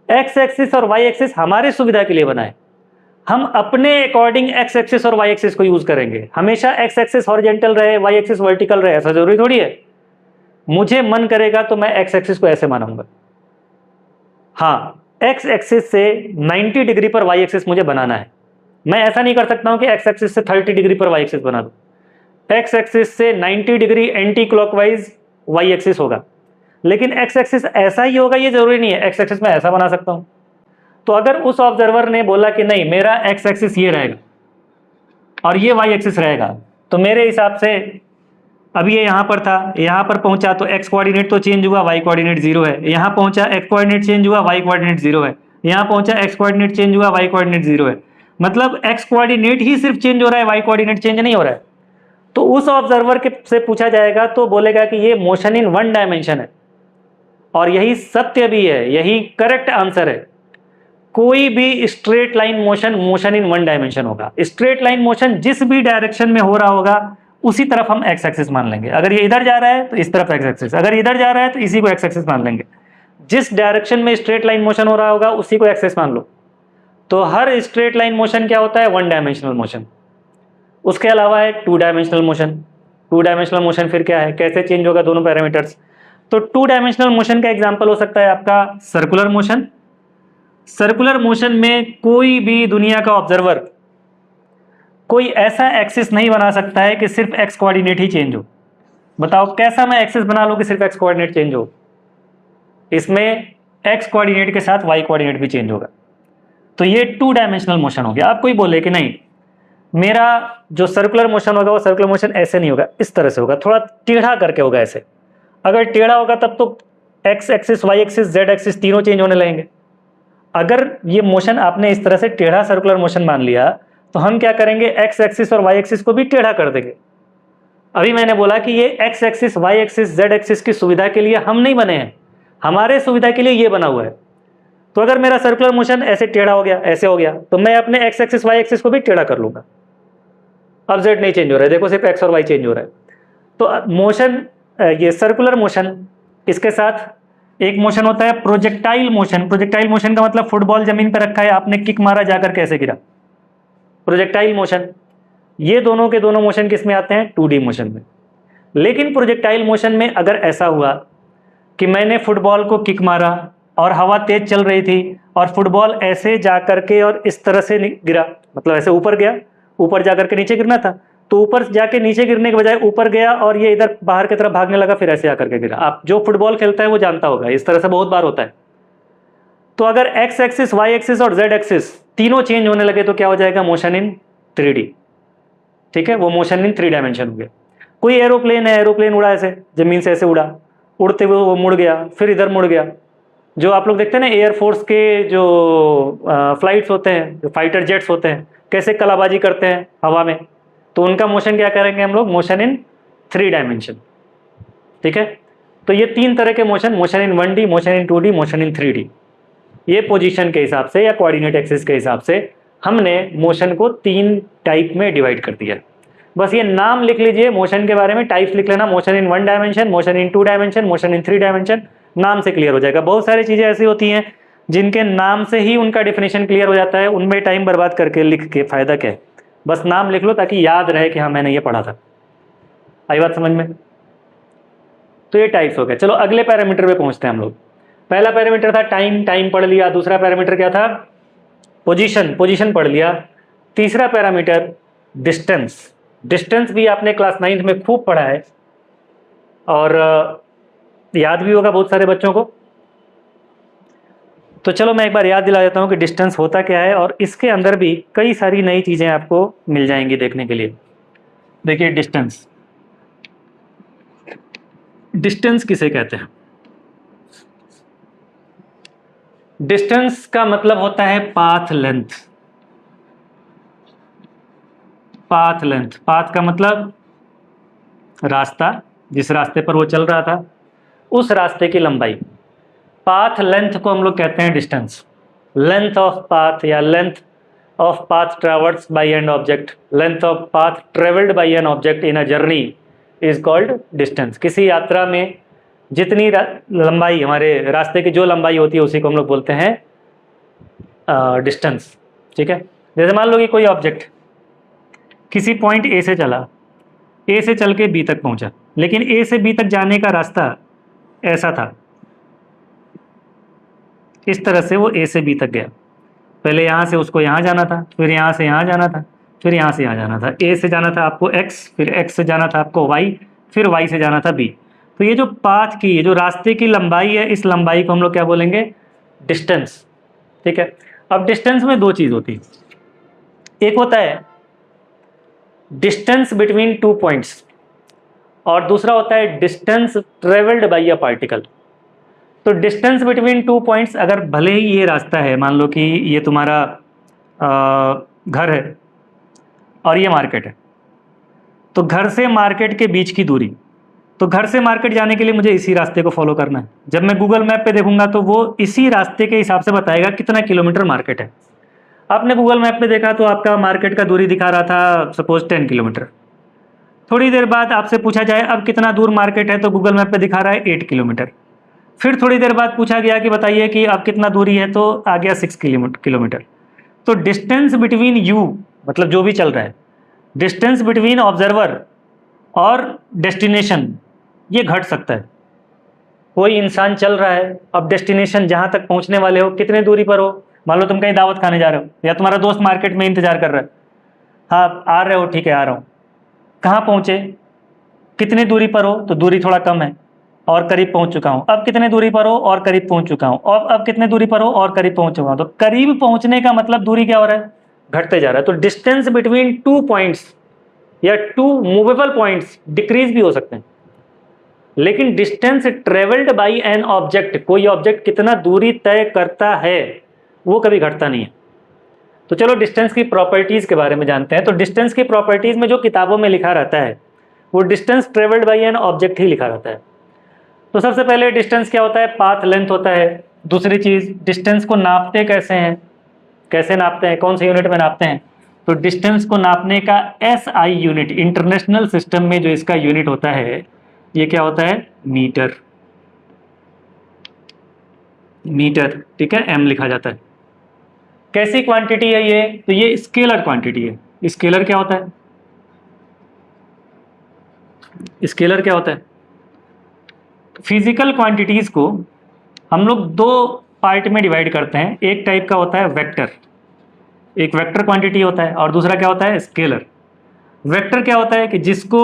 A: एक्स एक्सिस और वाई एक्सिस हमारी सुविधा के लिए बना है। हम अपने अकॉर्डिंग एक्स एक्सिस और वाई एक्सिस को यूज करेंगे। हमेशा एक्स एक्सिस हॉरिजॉन्टल रहे, वाई एक्सिस वर्टिकल रहे, ऐसा जरूरी थोड़ी है। मुझे मन करेगा तो मैं एक्स एक्सिस को ऐसे मानूंगा, हाँ एक्स एक्सिस से 90 डिग्री पर वाई एक्सिस मुझे बनाना है। मैं ऐसा नहीं कर सकता हूं कि एक्स एक्सिस से 30 डिग्री पर वाई एक्सिस बना दूं। एक्स एक्सिस से 90 degree anticlockwise y axis होगा, लेकिन एक्स एक्सिस ऐसा ही होगा ये जरूरी नहीं है। एक्स एक्सिस में ऐसा बना सकता हूं। तो अगर उस ऑब्जर्वर ने बोला कि नहीं मेरा एक्स एक्सिस ये रहेगा और ये वाई एक्सिस रहेगा, तो मेरे हिसाब से अब ये यहाँ पर था, यहाँ पर पहुंचा तो एक्स कोऑर्डिनेट तो चेंज हुआ, वाई कोऑर्डिनेट 0 है। यहाँ पहुंचा एक्स कोऑर्डिनेट चेंज हुआ, वाई कोऑर्डिनेट 0 है। यहाँ पहुंचा, एक्स कोऑर्डिनेट चेंज हुआ, वाई कोऑर्डिनेट 0 है, मतलब एक्स कोऑर्डिनेट ही सिर्फ चेंज हो रहा है, वाई कोऑर्डिनेट चेंज नहीं हो रहा है। तो उस ऑब्जर्वर के से पूछा जाएगा तो बोलेगा कि ये मोशन इन वन डायमेंशन है, और यही सत्य भी है, यही करेक्ट आंसर है। कोई भी straight line motion motion in one dimension होगा। स्ट्रेट लाइन मोशन जिस भी डायरेक्शन में हो रहा होगा उसी तरफ हम एक्स एक्सिस मान लेंगे। अगर ये इधर जा रहा है तो इस तरफ एक्स एक्सिस, अगर इधर जा रहा है तो इसी को एक्स एक्सिस मान लेंगे। जिस डायरेक्शन में स्ट्रेट लाइन मोशन हो रहा होगा उसी को एक्सिस मान लो। तो हर स्ट्रेट लाइन मोशन क्या होता है? One dimensional motion. उसके अलावा है two dimensional motion. Two dimensional motion फिर क्या है, कैसे चेंज होगा दोनों पैरामीटर्स? तो टू डायमेंशनल मोशन का एग्जांपल हो सकता है आपका सर्कुलर मोशन। सर्कुलर मोशन में कोई भी दुनिया का ऑब्जर्वर कोई ऐसा एक्सिस नहीं बना सकता है कि सिर्फ एक्स कोऑर्डिनेट ही चेंज हो। बताओ कैसा मैं एक्सिस बना लूं कि सिर्फ एक्स कोऑर्डिनेट चेंज हो? इसमें एक्स कोऑर्डिनेट के साथ वाई कोऑर्डिनेट भी चेंज होगा। तो ये टू डायमेंशनल मोशन हो गया। आप कोई बोले कि नहीं मेरा जो सर्कुलर मोशन होगा वो सर्कुलर मोशन ऐसे नहीं होगा, इस तरह से होगा, थोड़ा टेढ़ा करके होगा ऐसे। अगर टेढ़ा होगा तब तो x axis, y axis, z axis तीनों चेंज होने लगेंगे। अगर ये मोशन आपने इस तरह से टेढ़ा सर्कुलर मोशन मान लिया तो हम क्या करेंगे, एक्स एक्सिस और वाई एक्सिस को भी टेढ़ा कर देंगे। अभी मैंने बोला कि ये x axis, y axis, z axis की सुविधा के लिए हम नहीं बने हैं, हमारे सुविधा के लिए ये बना हुआ है। तो अगर मेरा सर्कुलर मोशन ऐसे टेढ़ा हो गया, ऐसे हो गया, तो मैं अपने एक्स एक्सिस, वाई एक्सिस को भी टेढ़ा कर लूंगा। अब जेड नहीं चेंज हो रहा है, देखो सिर्फ एक्स और वाई चेंज हो रहा है। तो मोशन, ये सर्कुलर मोशन, इसके साथ एक मोशन होता है प्रोजेक्टाइल मोशन। प्रोजेक्टाइल मोशन का मतलब फुटबॉल जमीन पर रखा है, आपने किक मारा, जाकर कैसे गिरा, प्रोजेक्टाइल मोशन। ये दोनों के दोनों मोशन किस में आते हैं? 2D मोशन में। लेकिन प्रोजेक्टाइल मोशन में अगर ऐसा हुआ कि मैंने फुटबॉल को किक मारा और हवा तेज चल रही थी और फुटबॉल ऐसे जा करके और इस तरह से गिरा, मतलब ऐसे ऊपर गया, ऊपर जा करके नीचे गिरना था, तो ऊपर जाके नीचे गिरने के बजाय ऊपर गया और ये इधर बाहर की तरफ भागने लगा, फिर ऐसे आकर के गिरा। आप जो फुटबॉल खेलता है वो जानता होगा, इस तरह से बहुत बार होता है। तो अगर एक्स एक्सिस, वाई एक्सिस और जेड एक्सिस तीनों चेंज होने लगे तो क्या हो जाएगा? Motion in 3D। ठीक है, वो मोशन इन 3 डायमेंशन हो गया। कोई एरोप्लेन है, एरोप्लेन उड़ा ऐसे, जमीन से ऐसे उड़ा, उड़ते हुए वो मुड़ गया, फिर इधर मुड़ गया। जो आप लोग देखते हैं ना एयरफोर्स के जो फ्लाइट्स होते हैं, जो फाइटर जेट्स होते हैं, कैसे कलाबाजी करते हैं हवा में, तो उनका मोशन क्या करेंगे हम लोग? Motion in 3 dimension. ठीक है, तो ये 3 तरह के motion, motion in 1D, motion in 2D, motion in 3D। ये पोजीशन के हिसाब से या कोऑर्डिनेट एक्सिस के हिसाब से हमने मोशन को 3 टाइप में डिवाइड कर दिया। बस ये नाम लिख लीजिए, मोशन के बारे में टाइप्स लिख लेना, motion in 1 dimension, motion in 2 dimension, motion in 3 dimension. नाम से क्लियर हो जाएगा। बहुत सारी चीजें ऐसी होती हैं जिनके नाम से ही उनका डेफिनेशन क्लियर हो जाता है, उनमें टाइम बर्बाद करके लिख के फायदा क्या है? बस नाम लिख लो ताकि याद रहे कि हाँ मैंने ये पढ़ा था। आई बात समझ में? तो ये टाइप्स हो गए। चलो अगले पैरामीटर पे पहुंचते हैं हम लोग। पहला पैरामीटर था टाइम, टाइम पढ़ लिया। दूसरा पैरामीटर क्या था? पोजीशन, पोजीशन पढ़ लिया। तीसरा पैरामीटर डिस्टेंस। डिस्टेंस भी आपने क्लास 9th में खूब पढ़ा है और याद भी होगा बहुत सारे बच्चों को। तो चलो मैं एक बार याद दिला देता हूँ कि डिस्टेंस होता क्या है, और इसके अंदर भी कई सारी नई चीज़ें आपको मिल जाएंगी देखने के लिए। देखिए डिस्टेंस, डिस्टेंस किसे कहते हैं? डिस्टेंस का मतलब होता है path length. Path length, path का मतलब रास्ता, जिस रास्ते पर वो चल रहा था उस रास्ते की लंबाई। पाथ लेंथ को हम लोग कहते हैं डिस्टेंस। लेंथ ऑफ पाथ या length of path traversed by an object, length of path travelled by an object in a journey is called distance. किसी यात्रा में जितनी लंबाई, हमारे रास्ते की जो लंबाई होती है उसी को हम लोग बोलते हैं डिस्टेंस। ठीक है, जैसे मान लो कि कोई ऑब्जेक्ट किसी पॉइंट ए से चला, ए से चल के बी तक पहुंचा, लेकिन ए से बी तक जाने का रास्ता ऐसा था, इस तरह से वो ए से बी तक गया। पहले यहाँ से उसको यहाँ जाना था, फिर यहाँ से यहाँ जाना था, फिर यहाँ से यहाँ जाना था। ए से जाना था आपको एक्स, फिर एक्स से जाना था आपको वाई, फिर वाई से जाना था बी। तो ये जो पाथ की, ये जो रास्ते की लंबाई है, इस लंबाई को हम लोग क्या बोलेंगे? डिस्टेंस। ठीक है, अब डिस्टेंस में 2 चीज़ होती है। एक होता है डिस्टेंस बिटवीन 2 पॉइंट्स और दूसरा होता है distance travelled by a particle. तो डिस्टेंस बिटवीन टू पॉइंट्स, अगर भले ही ये रास्ता है, मान लो कि ये तुम्हारा घर है और ये मार्केट है, तो घर से मार्केट के बीच की दूरी, तो घर से मार्केट जाने के लिए मुझे इसी रास्ते को फॉलो करना है। जब मैं गूगल मैप पे देखूंगा तो वो इसी रास्ते के हिसाब से बताएगा कितना किलोमीटर मार्केट है। आपने गूगल मैप पे देखा तो आपका मार्केट का दूरी दिखा रहा था सपोज 10 किलोमीटर। थोड़ी देर बाद आपसे पूछा जाए अब कितना दूर मार्केट है, तो गूगल मैप पे दिखा रहा है 8 किलोमीटर। फिर थोड़ी देर बाद पूछा गया कि बताइए कि अब कितना दूरी है, तो आ गया 6 किलोमीटर। तो डिस्टेंस बिटवीन यू, मतलब जो भी चल रहा है, डिस्टेंस बिटवीन ऑब्जर्वर और डेस्टिनेशन, ये घट सकता है। कोई इंसान चल रहा है, अब डेस्टिनेशन जहां तक पहुंचने वाले हो कितने दूरी पर हो, मान लो तुम कहीं दावत खाने जा रहे हो या तुम्हारा दोस्त मार्केट में इंतजार कर रहा है, हाँ आ रहे हो, ठीक है आ रहा हूँ, कहाँ पहुंचे, कितनी दूरी पर हो, तो दूरी थोड़ा कम है और करीब पहुंच चुका हूं, अब कितने दूरी पर हो और करीब पहुंच चुका हूं, और अब कितने दूरी पर हो और करीब पहुंच चुका हूं। तो करीब पहुंचने का मतलब दूरी क्या हो रहा है, घटते जा रहा है। तो डिस्टेंस बिटवीन टू पॉइंट्स या टू मूवेबल पॉइंट्स डिक्रीज भी हो सकते हैं, लेकिन distance travelled by an object, कोई ऑब्जेक्ट कितना दूरी तय करता है, वो कभी घटता नहीं है। तो चलो डिस्टेंस की प्रॉपर्टीज के बारे में जानते हैं। तो डिस्टेंस की प्रॉपर्टीज में जो किताबों में लिखा रहता है वो distance travelled by an object ही लिखा रहता है। तो सबसे पहले डिस्टेंस क्या होता है, पाथ लेंथ होता है। दूसरी चीज, डिस्टेंस को नापते कैसे हैं, कैसे नापते हैं, कौन से यूनिट में नापते हैं, तो डिस्टेंस को नापने का एसआई यूनिट, इंटरनेशनल सिस्टम में जो इसका यूनिट होता है, ये क्या होता है, मीटर। मीटर, ठीक है, एम लिखा जाता है। कैसी क्वांटिटी है ये, तो ये स्केलर क्वांटिटी है। स्केलर क्या होता है, स्केलर क्या होता है, फिजिकल क्वांटिटीज को हम लोग दो पार्ट में डिवाइड करते हैं। एक टाइप का होता है वेक्टर, एक वेक्टर क्वांटिटी होता है, और दूसरा क्या होता है, स्केलर। वेक्टर क्या होता है कि जिसको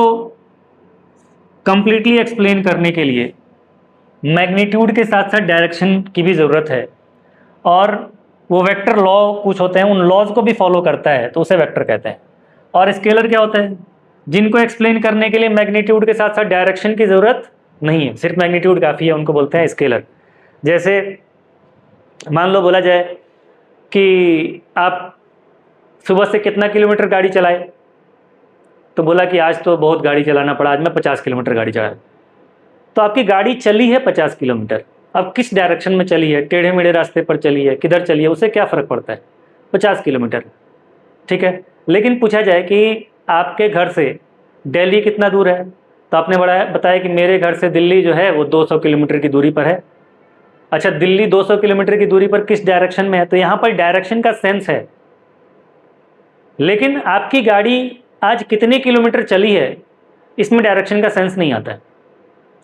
A: कंप्लीटली एक्सप्लेन करने के लिए मैग्नीट्यूड के साथ साथ डायरेक्शन की भी ज़रूरत है, और वो वेक्टर लॉ कुछ होते हैं, उन लॉज को भी फॉलो करता है, तो उसे वेक्टर कहते हैं। और स्केलर क्या होता है, जिनको एक्सप्लेन करने के लिए मैग्नीट्यूड के साथ साथ डायरेक्शन की ज़रूरत नहीं है, सिर्फ मैग्नीट्यूड काफ़ी है, उनको बोलते हैं स्केलर। जैसे मान लो बोला जाए कि आप सुबह से कितना किलोमीटर गाड़ी चलाए, तो बोला कि आज तो बहुत गाड़ी चलाना पड़ा, आज मैं 50 किलोमीटर गाड़ी चलाया। तो आपकी गाड़ी चली है 50 किलोमीटर, अब किस डायरेक्शन में चली है, टेढ़े मेढ़े रास्ते पर चली है, किधर चली है, उससे क्या फ़र्क पड़ता है, 50 किलोमीटर, ठीक है। लेकिन पूछा जाए कि आपके घर से दिल्ली कितना दूर है, तो आपने बताया कि मेरे घर से दिल्ली जो है वो 200 किलोमीटर की दूरी पर है। अच्छा, दिल्ली 200 किलोमीटर की दूरी पर किस डायरेक्शन में है, तो यहाँ पर डायरेक्शन का सेंस है, लेकिन आपकी गाड़ी आज कितने किलोमीटर चली है, इसमें डायरेक्शन का सेंस नहीं आता है,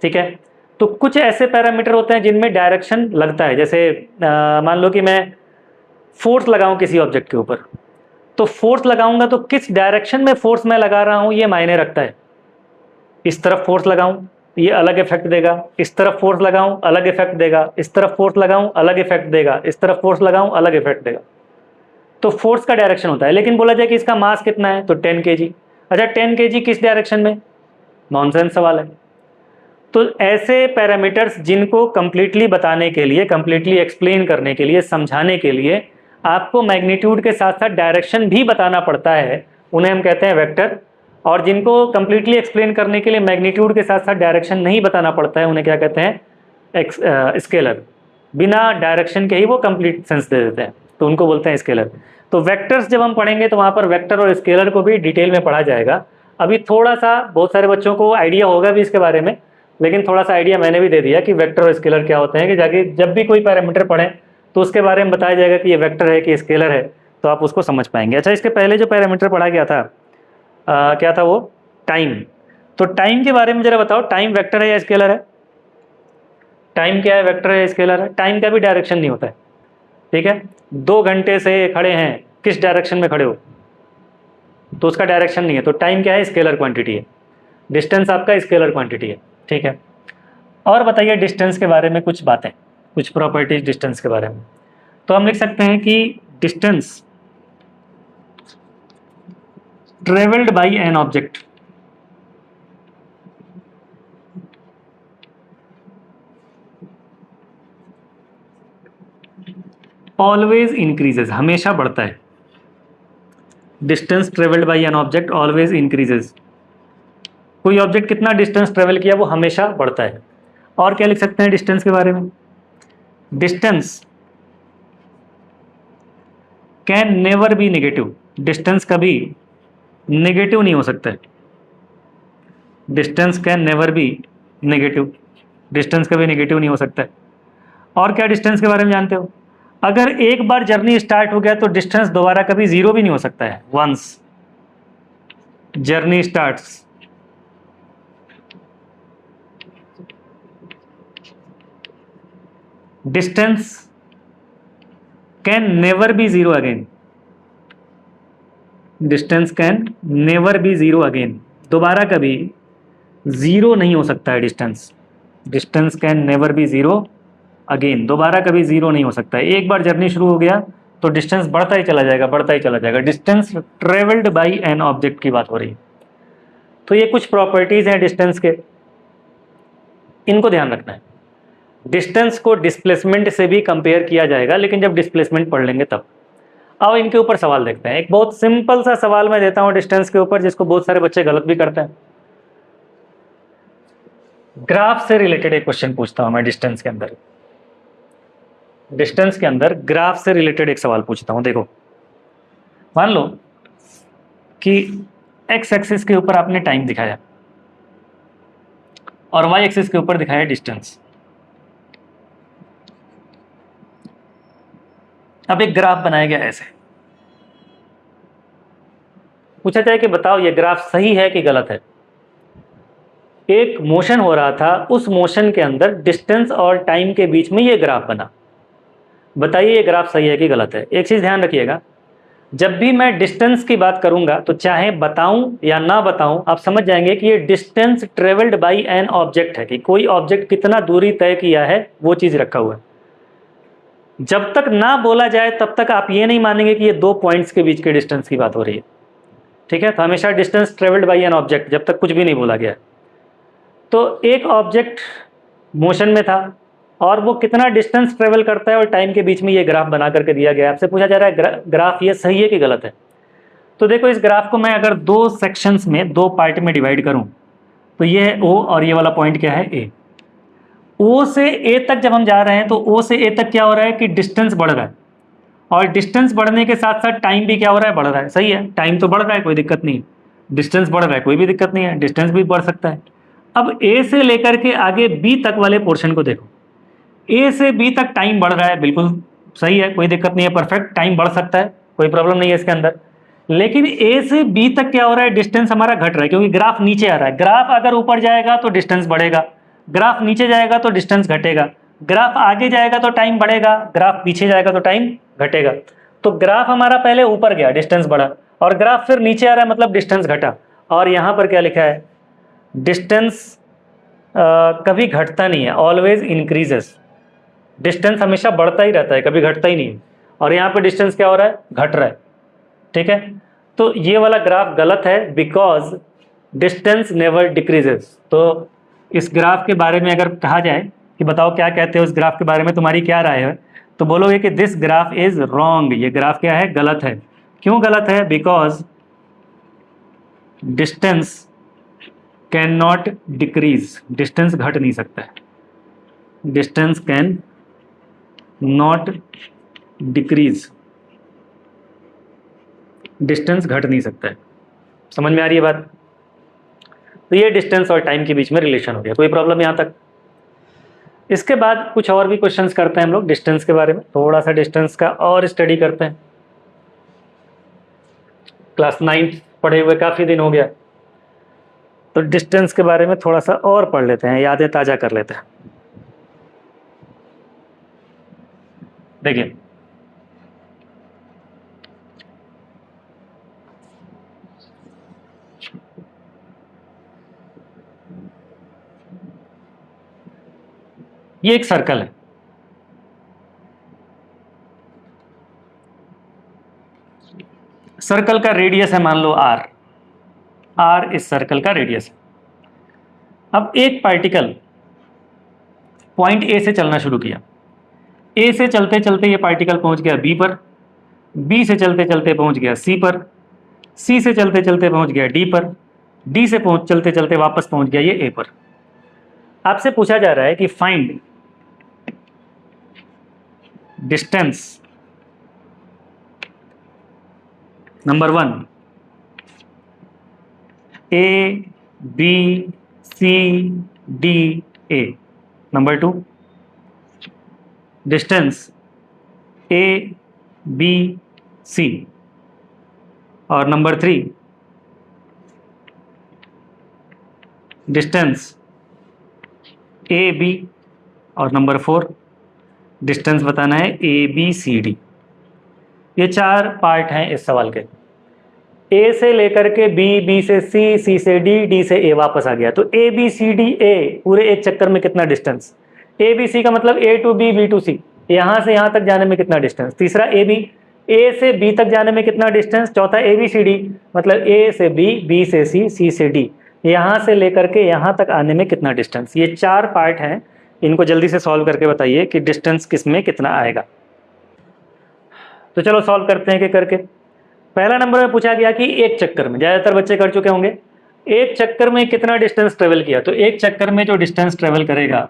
A: ठीक है। तो कुछ ऐसे पैरामीटर होते हैं जिनमें डायरेक्शन लगता है। जैसे मान लो कि मैं फोर्स लगाऊं किसी ऑब्जेक्ट के ऊपर, तो फोर्स लगाऊंगा तो किस डायरेक्शन में फोर्स मैं लगा रहा हूं ये मायने रखता है। इस तरफ फोर्स लगाऊं ये अलग इफेक्ट देगा, इस तरफ फोर्स लगाऊं अलग इफेक्ट देगा, इस तरफ फोर्स लगाऊं अलग इफेक्ट देगा, इस तरफ फोर्स लगाऊं अलग इफेक्ट देगा। तो फोर्स का डायरेक्शन होता है। लेकिन बोला जाए कि इसका मास कितना है, तो 10 kg। अच्छा, 10 kg किस डायरेक्शन में, नॉनसेंस सवाल है। तो ऐसे पैरामीटर्स जिनको कंप्लीटली बताने के लिए, कंप्लीटली एक्सप्लेन करने के लिए, समझाने के लिए आपको मैग्नीट्यूड के साथ साथ डायरेक्शन भी बताना पड़ता है, उन्हें हम कहते हैं वेक्टर। और जिनको कंप्लीटली एक्सप्लेन करने के लिए मैग्नीट्यूड के साथ साथ डायरेक्शन नहीं बताना पड़ता है, उन्हें क्या कहते हैं, स्केलर। बिना डायरेक्शन के ही वो कंप्लीट सेंस दे देते हैं, तो उनको बोलते हैं स्केलर। तो वेक्टर्स जब हम पढ़ेंगे तो वहाँ पर वेक्टर और स्केलर को भी डिटेल में पढ़ा जाएगा। अभी थोड़ा सा बहुत सारे बच्चों को आइडिया होगा भी इसके बारे में, लेकिन थोड़ा सा आइडिया मैंने भी दे दिया कि वेक्टर और स्केलर क्या होते हैं, कि जाके जब भी कोई पैरामीटर पढ़ें तो उसके बारे में बताया जाएगा कि ये वेक्टर है कि स्केलर है, तो आप उसको समझ पाएंगे। अच्छा, इसके पहले जो पैरामीटर पढ़ा गया था क्या था वो, टाइम। तो टाइम के बारे में जरा बताओ, टाइम वेक्टर है या स्केलर है, टाइम क्या है, वेक्टर है या स्केलर है। टाइम का भी डायरेक्शन नहीं होता है, ठीक है। 2 घंटे से खड़े हैं, किस डायरेक्शन में खड़े हो, तो उसका डायरेक्शन नहीं है। तो टाइम क्या है, स्केलर क्वांटिटी है। डिस्टेंस आपका स्केलर क्वांटिटी है, ठीक है। और बताइए डिस्टेंस के बारे में कुछ बातें, कुछ प्रॉपर्टीज डिस्टेंस के बारे में। तो हम लिख सकते हैं कि distance travelled by an object, always increases, हमेशा बढ़ता है। Distance travelled by an object always increases, कोई ऑब्जेक्ट कितना डिस्टेंस ट्रेवल किया वो हमेशा बढ़ता है। और क्या लिख सकते हैं डिस्टेंस के बारे में? Distance can never B negative, distance कभी नेगेटिव नहीं हो सकता है। Distance can never B negative, distance कभी नेगेटिव नहीं हो सकता है। और क्या डिस्टेंस के बारे में जानते हो? अगर एक बार जर्नी स्टार्ट हो गया तो डिस्टेंस दोबारा कभी जीरो भी नहीं हो सकता है। Once journey starts, distance can never be zero again, distance can never be zero again, दोबारा कभी जीरो नहीं हो सकता है distance. Distance can never be zero again, दोबारा कभी जीरो नहीं हो सकता है। एक बार जर्नी शुरू हो गया तो डिस्टेंस बढ़ता ही चला जाएगा, बढ़ता ही चला जाएगा। Distance travelled by an object की बात हो रही है। तो ये कुछ प्रॉपर्टीज हैं डिस्टेंस के, इनको ध्यान रखना है। डिस्टेंस को डिस्प्लेसमेंट से भी कंपेयर किया जाएगा, लेकिन जब डिस्प्लेसमेंट पढ़ लेंगे तब। अब इनके ऊपर सवाल देखते हैं। एक बहुत सिंपल सा सवाल मैं देता हूं डिस्टेंस के ऊपर, जिसको बहुत सारे बच्चे गलत भी करते हैं। ग्राफ से रिलेटेड एक क्वेश्चन पूछता हूं मैं डिस्टेंस के अंदर। डिस्टेंस के अंदर ग्राफ से रिलेटेड एक सवाल पूछता हूं। देखो, मान लो कि एक्स एक्सिस के ऊपर आपने टाइम दिखाया और वाई एक्सिस के ऊपर दिखाया डिस्टेंस। अब एक ग्राफ बनाया गया ऐसे, पूछा जाए कि बताओ ये ग्राफ सही है कि गलत है। एक मोशन हो रहा था, उस मोशन के अंदर डिस्टेंस और टाइम के बीच में ये ग्राफ बना। बताइए ये ग्राफ सही है कि गलत है। एक चीज ध्यान रखिएगा, जब भी मैं डिस्टेंस की बात करूंगा तो चाहे बताऊं या ना बताऊं, आप समझ जाएंगे कि ये distance travelled by an object है, कि कोई ऑब्जेक्ट कितना दूरी तय किया है वो चीज रखा हुआ है। जब तक ना बोला जाए तब तक आप ये नहीं मानेंगे कि ये दो पॉइंट्स के बीच के डिस्टेंस की बात हो रही है। ठीक है, तो हमेशा distance travelled by an object, जब तक कुछ भी नहीं बोला गया। तो एक ऑब्जेक्ट मोशन में था और वो कितना डिस्टेंस ट्रेवल करता है और टाइम के बीच में ये ग्राफ बना करके दिया गया। आपसे पूछा जा रहा है ग्राफ ये सही है कि गलत है। तो देखो, इस ग्राफ को मैं अगर दो सेक्शंस में, दो पार्ट में डिवाइड करूं तो ये है ओ और ये वाला पॉइंट क्या है ए। ओ से ए तक जब हम जा रहे हैं तो ओ से ए तक क्या हो रहा है कि डिस्टेंस बढ़ रहा है, और डिस्टेंस बढ़ने के साथ साथ टाइम भी क्या हो रहा है, बढ़ रहा है। सही है, टाइम तो बढ़ रहा है, कोई दिक्कत नहीं है। डिस्टेंस बढ़ रहा है, कोई भी दिक्कत नहीं है, डिस्टेंस भी बढ़ सकता है। अब ए से लेकर के आगे बी तक वाले पोर्शन को देखो। ए से बी तक टाइम बढ़ रहा है, बिल्कुल सही है, कोई दिक्कत नहीं है, परफेक्ट, टाइम बढ़ सकता है, कोई प्रॉब्लम नहीं है इसके अंदर। लेकिन ए से बी तक क्या हो रहा है, डिस्टेंस हमारा घट रहा है, क्योंकि ग्राफ नीचे आ रहा है। ग्राफ अगर ऊपर जाएगा तो डिस्टेंस बढ़ेगा, ग्राफ नीचे जाएगा तो डिस्टेंस घटेगा। ग्राफ आगे जाएगा तो टाइम बढ़ेगा, ग्राफ पीछे जाएगा तो टाइम घटेगा। तो ग्राफ हमारा पहले ऊपर गया, डिस्टेंस बढ़ा, और ग्राफ फिर नीचे आ रहा है, मतलब डिस्टेंस घटा। और यहाँ पर क्या लिखा है, डिस्टेंस कभी घटता नहीं है, ऑलवेज इंक्रीजेस। डिस्टेंस हमेशा बढ़ता ही रहता है, कभी घटता ही नहीं। और यहाँ पे डिस्टेंस क्या हो रहा है, घट रहा है। ठीक है, तो ये वाला ग्राफ गलत है, बिकॉज डिस्टेंस नेवर डिक्रीजेस। तो इस ग्राफ के बारे में अगर कहा जाए कि बताओ क्या कहते हो इस ग्राफ के बारे में, तुम्हारी क्या राय है, तो बोलोगे कि दिस ग्राफ इज रॉन्ग, ये ग्राफ क्या है, गलत है। क्यों गलत है? Because distance can not decrease, distance घट नहीं सकता है। Distance can not decrease, distance घट नहीं सकता है। समझ में आ रही है बात? तो ये डिस्टेंस और टाइम के बीच में रिलेशन हो गया, कोई प्रॉब्लम यहाँ तक? इसके बाद कुछ और भी क्वेश्चंस करते हैं हम लोग डिस्टेंस के बारे में, थोड़ा सा डिस्टेंस का और स्टडी करते हैं। क्लास 9 पढ़े हुए काफ़ी दिन हो गया, तो डिस्टेंस के बारे में थोड़ा सा और पढ़ लेते हैं, यादें ताज़ा कर लेते हैं। देखिए, ये एक सर्कल है, सर्कल का रेडियस है मान लो आर, आर इस सर्कल का रेडियस है। अब एक पार्टिकल पॉइंट ए से चलना शुरू किया, ए से चलते चलते ये पार्टिकल पहुंच गया बी पर, बी से चलते चलते पहुंच गया सी पर, सी से चलते चलते पहुंच गया डी पर, डी से चलते चलते वापस पहुंच गया ये ए पर। आपसे पूछा जा रहा है कि find distance number 1 A B C D A, number 2 distance A B C, और नंबर 3 डिस्टेंस ए बी, और नंबर 4 डिस्टेंस बताना है ए बी सी डी। ये 4 पार्ट हैं इस सवाल के। ए से लेकर के बी, बी से सी, सी से डी, डी से ए वापस आ गया, तो ए बी सी डी ए पूरे एक चक्कर में कितना डिस्टेंस, ए बी सी का मतलब ए टू बी, बी टू सी, यहाँ से यहाँ तक जाने में कितना डिस्टेंस। तीसरा ए बी, ए से बी तक जाने में कितना डिस्टेंस। चौथा ए बी सी डी, मतलब ए से बी, बी से सी, सी से डी, यहाँ से लेकर के यहाँ तक आने में कितना डिस्टेंस। ये 4 पार्ट हैं, इनको जल्दी से सॉल्व करके बताइए कि डिस्टेंस किस में कितना आएगा। तो चलो सॉल्व करते हैं कि करके। पहला नंबर में पूछा गया कि एक चक्कर में, ज़्यादातर बच्चे कर चुके होंगे, एक चक्कर में कितना डिस्टेंस ट्रेवल किया। तो एक चक्कर में जो डिस्टेंस ट्रेवल करेगा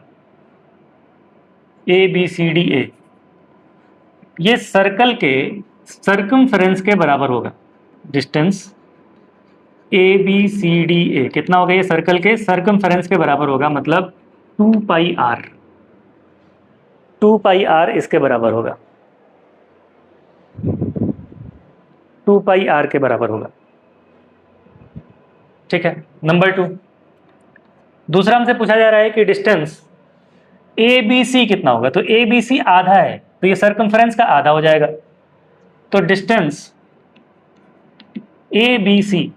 A: ए बी सी डी ए, ये सर्कल के सर्कमफ्रेंस के बराबर होगा। Distance A B C D A कितना होगा, ये सर्कल के सर्कमफ्रेंस के बराबर होगा, मतलब 2 पाई आर, 2 पाई आर इसके बराबर होगा, 2 पाई आर के बराबर होगा। ठीक है। नंबर 2, दूसरा हमसे पूछा जा रहा है कि डिस्टेंस ए बी सी कितना होगा। तो ए बी सी आधा है, तो ये सर्कमफ्रेंस का आधा हो जाएगा, तो डिस्टेंस ए बी सी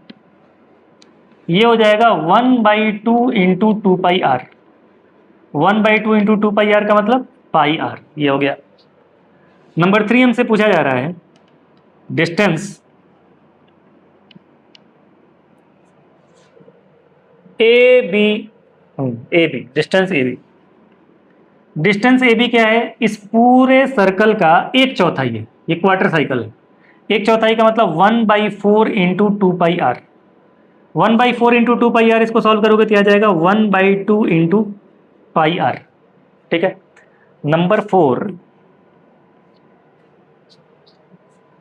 A: ये हो जाएगा 1/2 into 2 pi r. 1/2 into 2 pi r का मतलब पाई आर, ये हो गया। नंबर 3 हमसे पूछा जा रहा है distance A B, distance A B, distance A B क्या है, इस पूरे सर्कल का 1/4 है, ये क्वार्टर साइकिल है। 1/4 का मतलब 1/4 into 2 pi r, 1/4 into 2 pi r, इसको सॉल्व करोगे तो आ जाएगा 1/2 इंटू पाई आर। ठीक है। Number 4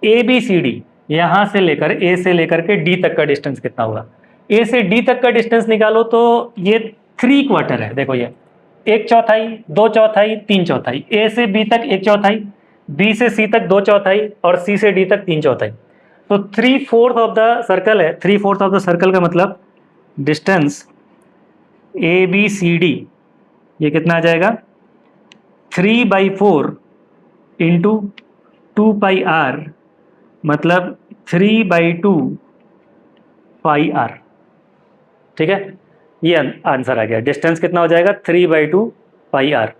A: A B C D, यहां से लेकर ए से लेकर के डी तक का डिस्टेंस कितना होगा। ए से डी तक का डिस्टेंस निकालो तो ये 3/4 है। देखो ये 1/4, 2/4, 3/4, ए से बी तक 1/4, बी से सी तक 2/4 और सी से डी तक 3/4, तो 3/4 ऑफ द सर्कल है। 3/4 ऑफ द सर्कल का मतलब distance A B C D ये कितना आ जाएगा, 3/4 इंटू 2 पाई आर, मतलब 3/2 पाई आर। ठीक है, ये आंसर आ गया। डिस्टेंस कितना हो जाएगा, 3/2 पाई आर।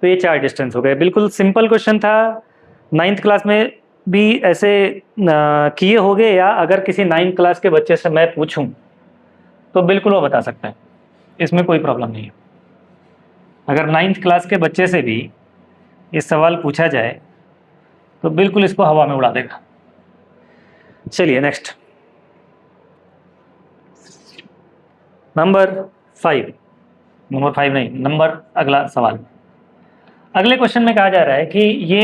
A: तो ये 4 डिस्टेंस हो गए। बिल्कुल सिंपल क्वेश्चन था, 9th क्लास में भी ऐसे किए होंगे, या अगर किसी 9th क्लास के बच्चे से मैं पूछूं तो बिल्कुल वो बता सकते हैं, इसमें कोई प्रॉब्लम नहीं है। अगर 9th क्लास के बच्चे से भी ये सवाल पूछा जाए तो बिल्कुल इसको हवा में उड़ा देगा। चलिए नेक्स्ट, नंबर 5 नहीं, नंबर अगला सवाल। अगले क्वेश्चन में कहा जा रहा है कि ये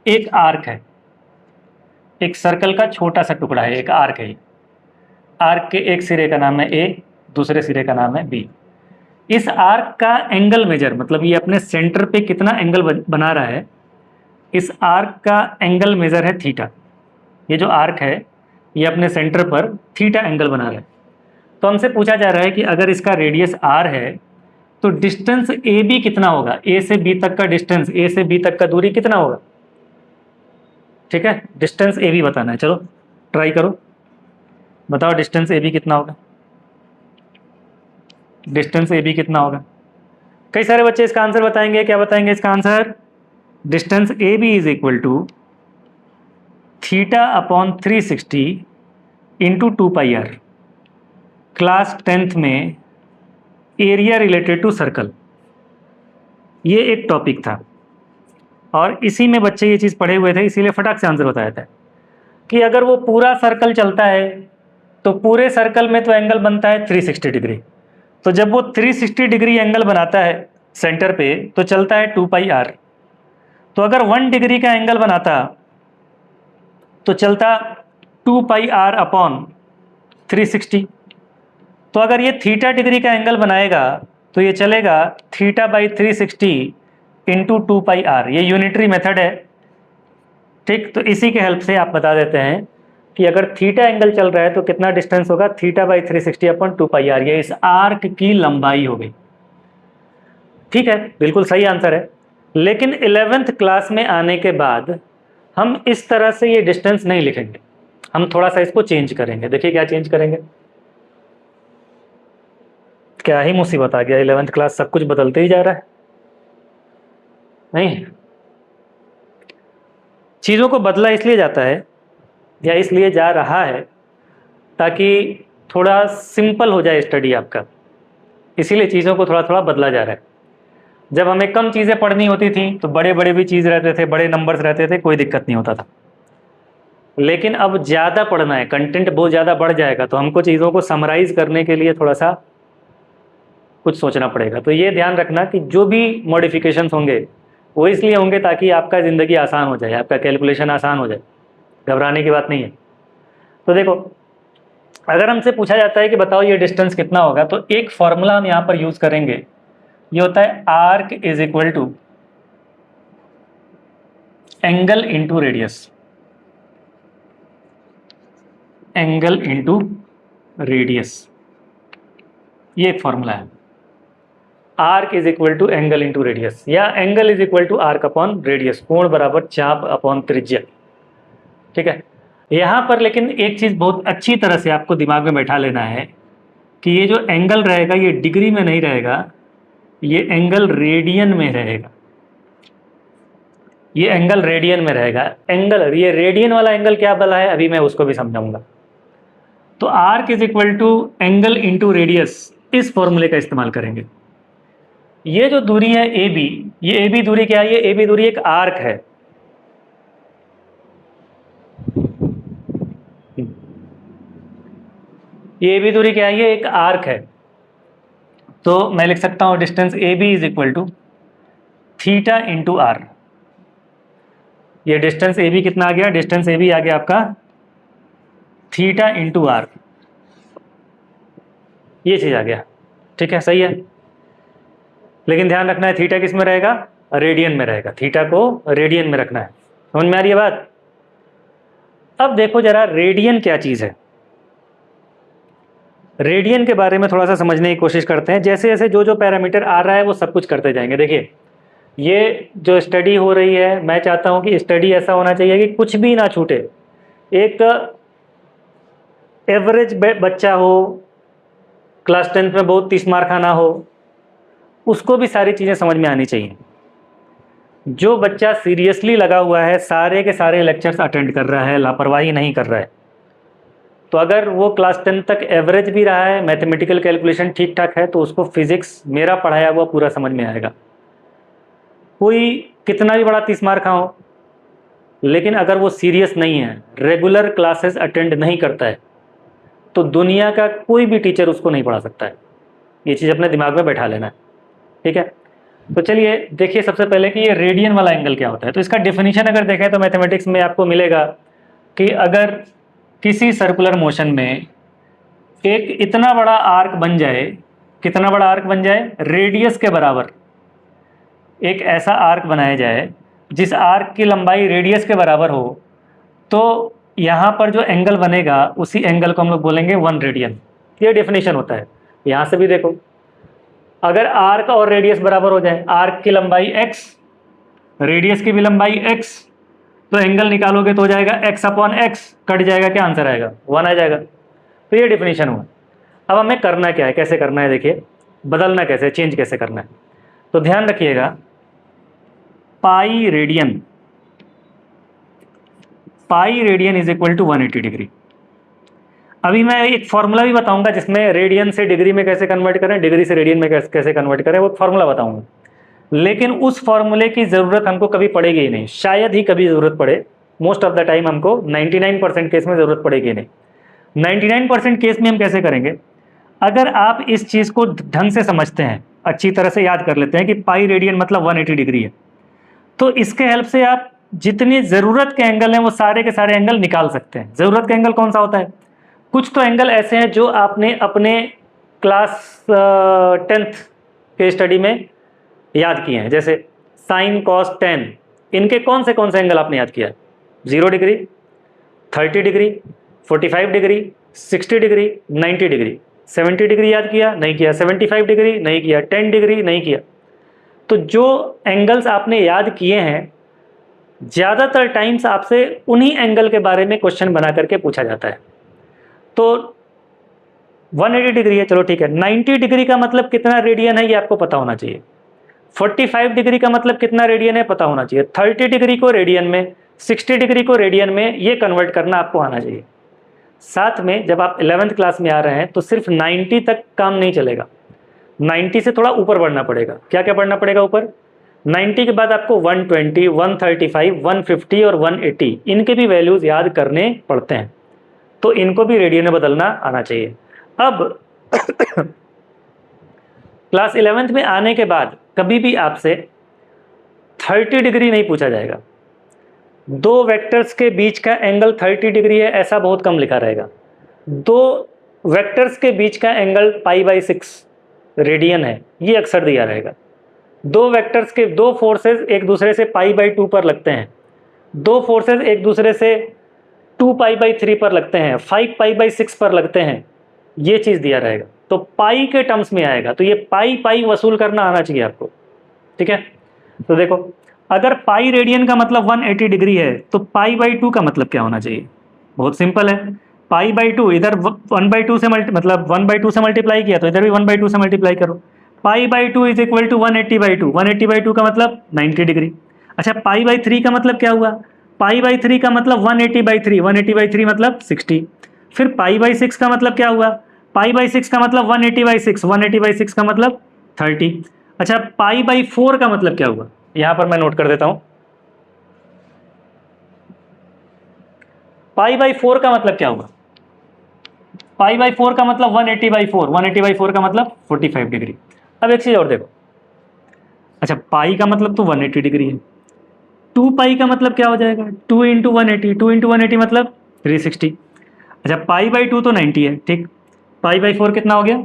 A: एक आर्क है, एक सर्कल का छोटा सा टुकड़ा है, एक आर्क है। आर्क के एक सिरे का नाम है ए, दूसरे सिरे का नाम है बी। इस आर्क का एंगल मेजर, मतलब ये अपने सेंटर पे कितना एंगल बना रहा है, इस आर्क का एंगल मेजर है थीटा। ये जो आर्क है ये अपने सेंटर पर थीटा एंगल बना रहा है। तो हमसे पूछा जा रहा है कि अगर इसका रेडियस आर है तो डिस्टेंस ए बी कितना होगा, ए से बी तक का डिस्टेंस, ए से बी तक का दूरी कितना होगा। ठीक है, डिस्टेंस ए बी बताना है। चलो ट्राई करो, बताओ डिस्टेंस ए बी कितना होगा, डिस्टेंस ए बी कितना होगा। कई सारे बच्चे इसका आंसर बताएंगे। क्या बताएंगे इसका answer, distance A B is equal to theta upon 360 into 2 pi r. Class 10th में एरिया रिलेटेड टू सर्कल, ये एक टॉपिक था। और इसी में बच्चे ये चीज़ पढ़े हुए थे, इसीलिए फटाक से आंसर बताया था कि अगर वो पूरा सर्कल चलता है तो पूरे सर्कल में तो एंगल बनता है 360 डिग्री। तो जब वो 360 डिग्री एंगल बनाता है सेंटर पे तो चलता है 2πr। तो अगर 1 डिग्री का एंगल बनाता तो चलता 2πr अपॉन 360। तो अगर ये थीटा डिग्री का एंगल बनाएगा तो ये चलेगा θ/360 इंटू 2πr। ये यूनिटरी मेथड है, ठीक। तो इसी के हेल्प से आप बता देते हैं कि अगर थीटा एंगल चल रहा है तो कितना डिस्टेंस होगा, θ/360 अपॉन 2πr। ये इस आर्क की लंबाई हो गई, ठीक है, बिल्कुल सही आंसर है। लेकिन 11th क्लास में आने के बाद हम इस तरह से ये डिस्टेंस नहीं लिखेंगे, हम थोड़ा सा इसको चेंज करेंगे। देखिए क्या चेंज करेंगे, क्या ही मुसीबत आ गया, 11th क्लास सब कुछ बदलते ही जा रहा है। नहीं, चीज़ों को बदला इसलिए जाता है या इसलिए जा रहा है ताकि थोड़ा सिंपल हो जाए स्टडी आपका, इसीलिए चीज़ों को थोड़ा थोड़ा बदला जा रहा है। जब हमें कम चीज़ें पढ़नी होती थी तो बड़े बड़े भी चीज़ रहते थे, बड़े नंबर्स रहते थे, कोई दिक्कत नहीं होता था। लेकिन अब ज़्यादा पढ़ना है, कंटेंट बहुत ज़्यादा बढ़ जाएगा, तो हमको चीज़ों को समराइज़ करने के लिए थोड़ा सा कुछ सोचना पड़ेगा। तो ये ध्यान रखना कि जो भी मॉडिफिकेशंस होंगे वो इसलिए होंगे ताकि आपका ज़िंदगी आसान हो जाए, आपका कैलकुलेशन आसान हो जाए, घबराने की बात नहीं है। तो देखो, अगर हमसे पूछा जाता है कि बताओ ये डिस्टेंस कितना होगा, तो एक फॉर्मूला हम यहाँ पर यूज़ करेंगे, ये होता है arc is equal to angle into radius. Angle into radius, ये एक फॉर्मूला है। Arc is equal to angle into radius, या angle is equal to arc upon radius, कोण बराबर चाप अपॉन त्रिज्या, ठीक है। यहाँ पर लेकिन एक चीज़ बहुत अच्छी तरह से आपको दिमाग में बैठा लेना है कि ये जो एंगल रहेगा ये डिग्री में नहीं रहेगा, ये एंगल रेडियन में रहेगा। ये एंगल रेडियन में रहेगा। एंगल, ये रेडियन वाला एंगल क्या बला है अभी मैं उसको भी समझाऊंगा। तो arc is equal to angle into radius, इस फॉर्मूले का इस्तेमाल करेंगे। ये जो दूरी है ए बी, ये ए बी दूरी क्या है, ये ए बी दूरी एक आर्क है। ये ए बी दूरी क्या है, ये एक आर्क है। तो मैं लिख सकता हूं distance A B is equal to theta into r. ये डिस्टेंस ए बी कितना आ गया, डिस्टेंस ए बी आ गया आपका थीटा इंटू आर, ये चीज आ गया, ठीक है, सही है। लेकिन ध्यान रखना है थीटा किस में रहेगा, रेडियन में रहेगा, थीटा को रेडियन में रखना है। समझ में आ रही है बात। अब देखो जरा रेडियन क्या चीज है, रेडियन के बारे में थोड़ा सा समझने की कोशिश करते हैं। जैसे जैसे जो जो पैरामीटर आ रहा है वो सब कुछ करते जाएंगे। देखिए, ये जो स्टडी हो रही है, मैं चाहता हूं कि स्टडी ऐसा होना चाहिए कि कुछ भी ना छूटे। एक एवरेज बच्चा हो, क्लास 10th में बहुत 30 मार्क आना हो, उसको भी सारी चीज़ें समझ में आनी चाहिए। जो बच्चा सीरियसली लगा हुआ है, सारे के सारे लेक्चर्स अटेंड कर रहा है, लापरवाही नहीं कर रहा है, तो अगर वो क्लास 10 तक एवरेज भी रहा है, मैथमेटिकल कैलकुलेशन ठीक ठाक है, तो उसको फिजिक्स मेरा पढ़ाया हुआ पूरा समझ में आएगा। कोई कितना भी बड़ा 30 मार्क हो, लेकिन अगर वो सीरियस नहीं है, रेगुलर क्लासेस अटेंड नहीं करता है, तो दुनिया का कोई भी टीचर उसको नहीं पढ़ा सकता है। ये चीज़ अपने दिमाग में बैठा लेना है, ठीक है। तो चलिए देखिए सबसे पहले कि ये रेडियन वाला एंगल क्या होता है। तो इसका डेफिनेशन अगर देखें तो मैथमेटिक्स में आपको मिलेगा कि अगर किसी सर्कुलर मोशन में एक इतना बड़ा आर्क बन जाए, कितना बड़ा आर्क बन जाए, रेडियस के बराबर एक ऐसा आर्क बनाया जाए जिस आर्क की लंबाई रेडियस के बराबर हो, तो यहाँ पर जो एंगल बनेगा उसी एंगल को हम लोग बोलेंगे 1 रेडियन। ये डेफिनेशन होता है। यहाँ से भी देखो, अगर आर्क और रेडियस बराबर हो जाए, आर्क की लंबाई x, रेडियस की भी लंबाई x, तो एंगल निकालोगे तो हो जाएगा x अपॉन x, कट जाएगा, क्या आंसर आएगा, 1 आ जाएगा। तो ये डेफिनेशन हुआ। अब हमें करना क्या है, कैसे करना है, देखिए बदलना कैसे, चेंज कैसे करना है। तो ध्यान रखिएगा, pi radian is equal to 180 degree. अभी मैं एक फॉर्मूला भी बताऊंगा जिसमें रेडियन से डिग्री में कैसे कन्वर्ट करें, डिग्री से रेडियन में कैसे कन्वर्ट करें, वो फॉर्मूला बताऊंगा। लेकिन उस फॉर्मूले की ज़रूरत हमको कभी पड़ेगी ही नहीं, शायद ही कभी ज़रूरत पड़े। मोस्ट ऑफ द टाइम हमको 99% केस में ज़रूरत पड़ेगी नहीं। 99% केस में हम कैसे करेंगे, अगर आप इस चीज़ को ढंग से समझते हैं, अच्छी तरह से याद कर लेते हैं कि पाई रेडियन मतलब 180 डिग्री है, तो इसके हेल्प से आप जितनी ज़रूरत के एंगल हैं वो सारे के सारे एंगल निकाल सकते हैं। ज़रूरत का एंगल कौन सा होता है, कुछ तो एंगल ऐसे हैं जो आपने अपने क्लास 10th के स्टडी में याद किए हैं, जैसे साइन कॉस टेन, इनके कौन से एंगल आपने याद किया है, 0 degree, 30 degree, 45 degree, 60 degree, 90 degree. 70 degree याद किया नहीं किया, 75 डिग्री नहीं किया, 10 डिग्री नहीं किया। तो जो एंगल्स आपने याद किए हैं, ज़्यादातर टाइम्स आपसे उन्हीं एंगल के बारे में क्वेश्चन बना करके पूछा जाता है। तो 180 डिग्री है, चलो ठीक है, 90 डिग्री का मतलब कितना रेडियन है ये आपको पता होना चाहिए, 45 डिग्री का मतलब कितना रेडियन है पता होना चाहिए, 30 डिग्री को रेडियन में, 60 डिग्री को रेडियन में ये कन्वर्ट करना आपको आना चाहिए। साथ में जब आप 11th क्लास में आ रहे हैं तो सिर्फ 90 तक काम नहीं चलेगा, 90 से थोड़ा ऊपर बढ़ना पड़ेगा। क्या क्या बढ़ना पड़ेगा ऊपर, 90 के बाद आपको 120, 135, 150 और 180 इनके भी वैल्यूज़ याद करने पड़ते हैं, तो इनको भी रेडियन में बदलना आना चाहिए। अब क्लास 11th में आने के बाद कभी भी आपसे 30 डिग्री नहीं पूछा जाएगा। दो वेक्टर्स के बीच का एंगल 30 डिग्री है ऐसा बहुत कम लिखा रहेगा। दो वेक्टर्स के बीच का एंगल π/6 रेडियन है, ये अक्सर दिया रहेगा। दो वेक्टर्स के दो फोर्सेस एक दूसरे से π/2 पर लगते हैं, दो फोर्सेस एक दूसरे से 2π/3 पर लगते हैं, 5π/6 पर लगते हैं, ये चीज़ दिया रहेगा। तो पाई के टर्म्स में आएगा, तो ये पाई वसूल करना आना चाहिए आपको, ठीक है। तो देखो, अगर पाई रेडियन का मतलब 180 डिग्री है तो π/2 का मतलब क्या होना चाहिए, बहुत सिंपल है, π/2 इधर 1/2 से मतलब 1/2 से मल्टीप्लाई किया तो इधर भी 1/2 से मल्टीप्लाई करो। π/2 इज इक्वल टू 180/2, 180/2 का मतलब 90 डिग्री। अच्छा, π/3 का मतलब क्या हुआ, π/3 का मतलब 180/3, 180/3 मतलब 60। फिर π/6 का मतलब क्या हुआ, π/6 का मतलब 180/6, 180/6 का मतलब 30। अच्छा, π/4 का मतलब क्या हुआ, यहां पर मैं नोट कर देता हूं, π/4 का मतलब क्या हुआ, π/4 का मतलब 180/4, 180/4 का मतलब 45 डिग्री। अब एक चीज और देखो, अच्छा पाई का मतलब तो 180 डिग्री है, 2 पाई का मतलब क्या हो जाएगा, 2 इंटू 180, 2 इंटू 180 मतलब 360। अच्छा π/2 तो 90 है, ठीक, π/4 कितना हो गया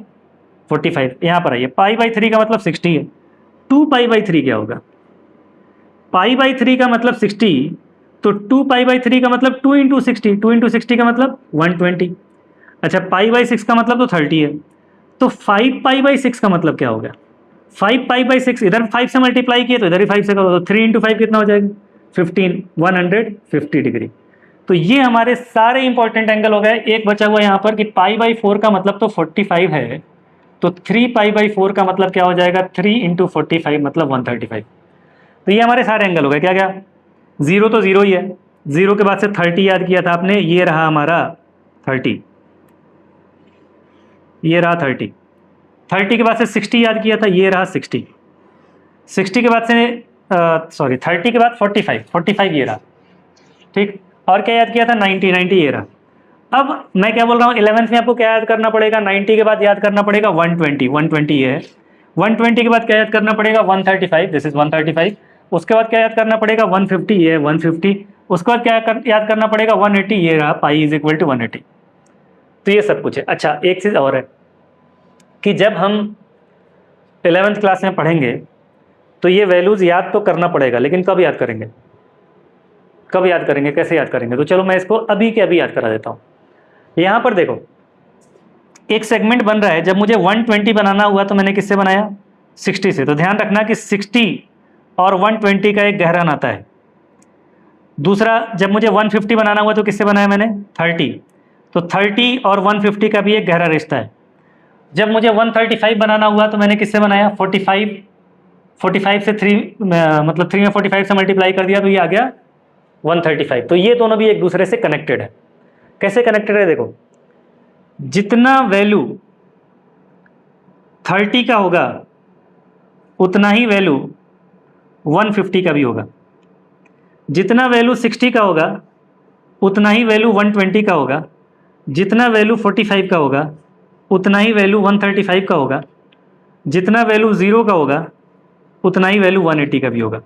A: 45। यहाँ पर आइए, π/3 का मतलब 60 है, 2π/3 क्या होगा, π/3 का मतलब 60, तो 2π/3 का मतलब 2 इंटू 60, 2 इंटू 60 का मतलब 120। अच्छा π/6 का मतलब तो 30 है, तो 5π/6 का मतलब क्या होगा, 5π/6 इधर 5 से मल्टीप्लाई किए तो इधर ही 5 से करो, तो 3 इंटू 5 कितना हो जाएगा 15, 150 डिग्री। तो ये हमारे सारे इंपॉर्टेंट एंगल हो गए। एक बचा हुआ यहाँ पर कि π/4 का मतलब तो 45 है, तो 3π/4 का मतलब क्या हो जाएगा, 3 इंटू 45 मतलब 135। तो ये हमारे सारे एंगल हो गए। क्या क्या, जीरो तो जीरो ही है, जीरो के बाद से 30 याद किया था आपने, ये रहा हमारा 30, ये रहा 30, 30 के बाद से 60 याद किया था, ये रहा 60, 60 के बाद से 30 के बाद 45, 45 ये रहा, ठीक। और क्या याद किया था, 90, 90 ये रहा। अब मैं क्या बोल रहा हूँ, 11th में आपको क्या याद करना पड़ेगा, 90 के बाद याद करना पड़ेगा 120, 120 ये है, 120 के बाद क्या याद करना पड़ेगा 135, दिस इज 135। उसके बाद क्या याद करना पड़ेगा 150, ये है 150। उसके बाद क्या याद करना पड़ेगा 180, ये रहा पाई इज इक्वल टू 180। तो ये सब कुछ है। अच्छा एक चीज़ और है कि जब हम 11th क्लास में पढ़ेंगे तो ये वैल्यूज़ याद तो करना पड़ेगा, लेकिन कब याद करेंगे, कब याद करेंगे, कैसे याद करेंगे, तो चलो मैं इसको अभी के अभी याद करा देता हूँ। यहाँ पर देखो, एक सेगमेंट बन रहा है, जब मुझे 120 बनाना हुआ तो मैंने किससे बनाया, 60 से। तो ध्यान रखना कि 60 और 120 का एक गहरा नाता है। दूसरा, जब मुझे 150 बनाना हुआ तो किससे बनाया मैंने, 30, तो 30 और 150 का भी एक गहरा रिश्ता है। जब मुझे 135 बनाना हुआ तो मैंने किससे बनाया, 45, 45 से 3 मतलब 3 में 45 से मल्टीप्लाई कर दिया तो ये आ गया 135। तो ये दोनों भी एक दूसरे से कनेक्टेड है। कैसे कनेक्टेड है, देखो, जितना वैल्यू 30 का होगा उतना ही वैल्यू 150 का भी होगा। जितना वैल्यू 60 का होगा उतना ही वैल्यू 120 का होगा। जितना वैल्यू 45 का होगा उतना ही वैल्यू 135 का होगा। जितना वैल्यू 0 का होगा उतना ही वैल्यू 180 का भी होगा।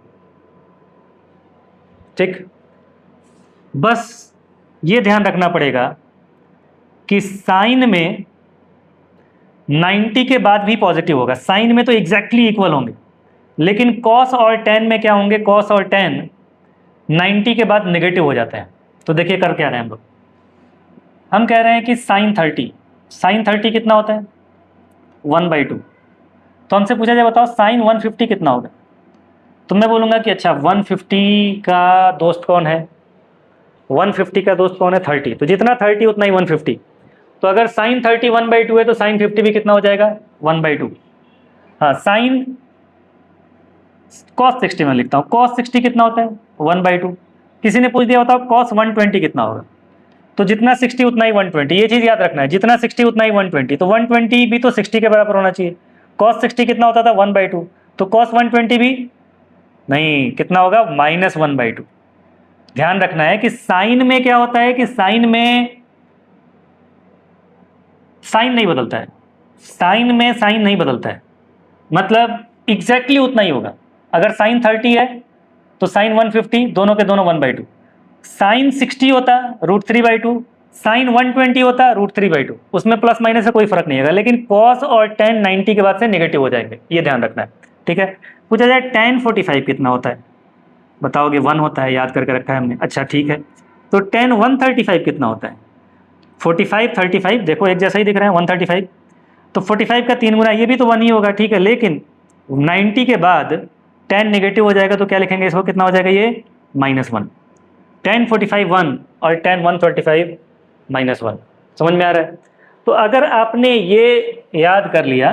A: ठीक, बस ये ध्यान रखना पड़ेगा कि साइन में 90 के बाद भी पॉजिटिव होगा। साइन में तो एग्जैक्टली इक्वल होंगे, लेकिन कॉस और टेन में क्या होंगे, कॉस और टेन 90 के बाद नेगेटिव हो जाते हैं। तो देखिए कर क्या रहे हैं हम लोग, हम कह रहे हैं कि साइन 30 कितना होता है 1/2। तो हमसे पूछा जाए बताओ साइन 150 कितना होगा, तो मैं बोलूँगा कि अच्छा 150 का दोस्त कौन है, 150 का दोस्त कौन है 30, तो जितना 30 उतना ही 150। तो अगर साइन 30 1/2 है तो साइन 50 भी कितना हो जाएगा 1/2। हाँ, साइन कॉस 60 में लिखता हूँ, कॉस 60 कितना होता है 1/2। किसी ने पूछ दिया बताओ कॉस 120 कितना होगा, तो जितना 60 उतना ही 120। ये चीज़ याद रखना है, जितना 60 उतना ही 120। तो 120 भी तो 60 के बराबर होना चाहिए। कॉस 60 कितना होता था 1/2, तो कॉस 120 भी नहीं, कितना होगा -1/2। ध्यान रखना है कि साइन में क्या होता है कि साइन में साइन नहीं बदलता है, साइन में साइन नहीं बदलता है, मतलब एग्जैक्टली उतना ही होगा। अगर साइन 30 है तो साइन 150, दोनों के दोनों 1/2। साइन 60 होता √3/2, साइन 120 होता √3/2। उसमें प्लस माइनस से कोई फर्क नहीं होगा, लेकिन कॉस और टेन 90 के बाद से नेगेटिव हो जाएंगे, ये ध्यान रखना है। ठीक है, पूछा जाए tan 45 कितना होता है, बताओगे 1 होता है, याद करके रखा है हमने। अच्छा ठीक है, तो tan 135 कितना होता है, 45 35 देखो एक जैसा ही दिख रहा है 135, तो 45 का 3 गुना, ये भी तो 1 ही होगा। ठीक है, लेकिन 90 के बाद tan नेगेटिव हो जाएगा तो क्या लिखेंगे इसको, कितना हो जाएगा ये -1। tan 45 1 और tan 135 -1। समझ में आ रहा है। तो अगर आपने ये याद कर लिया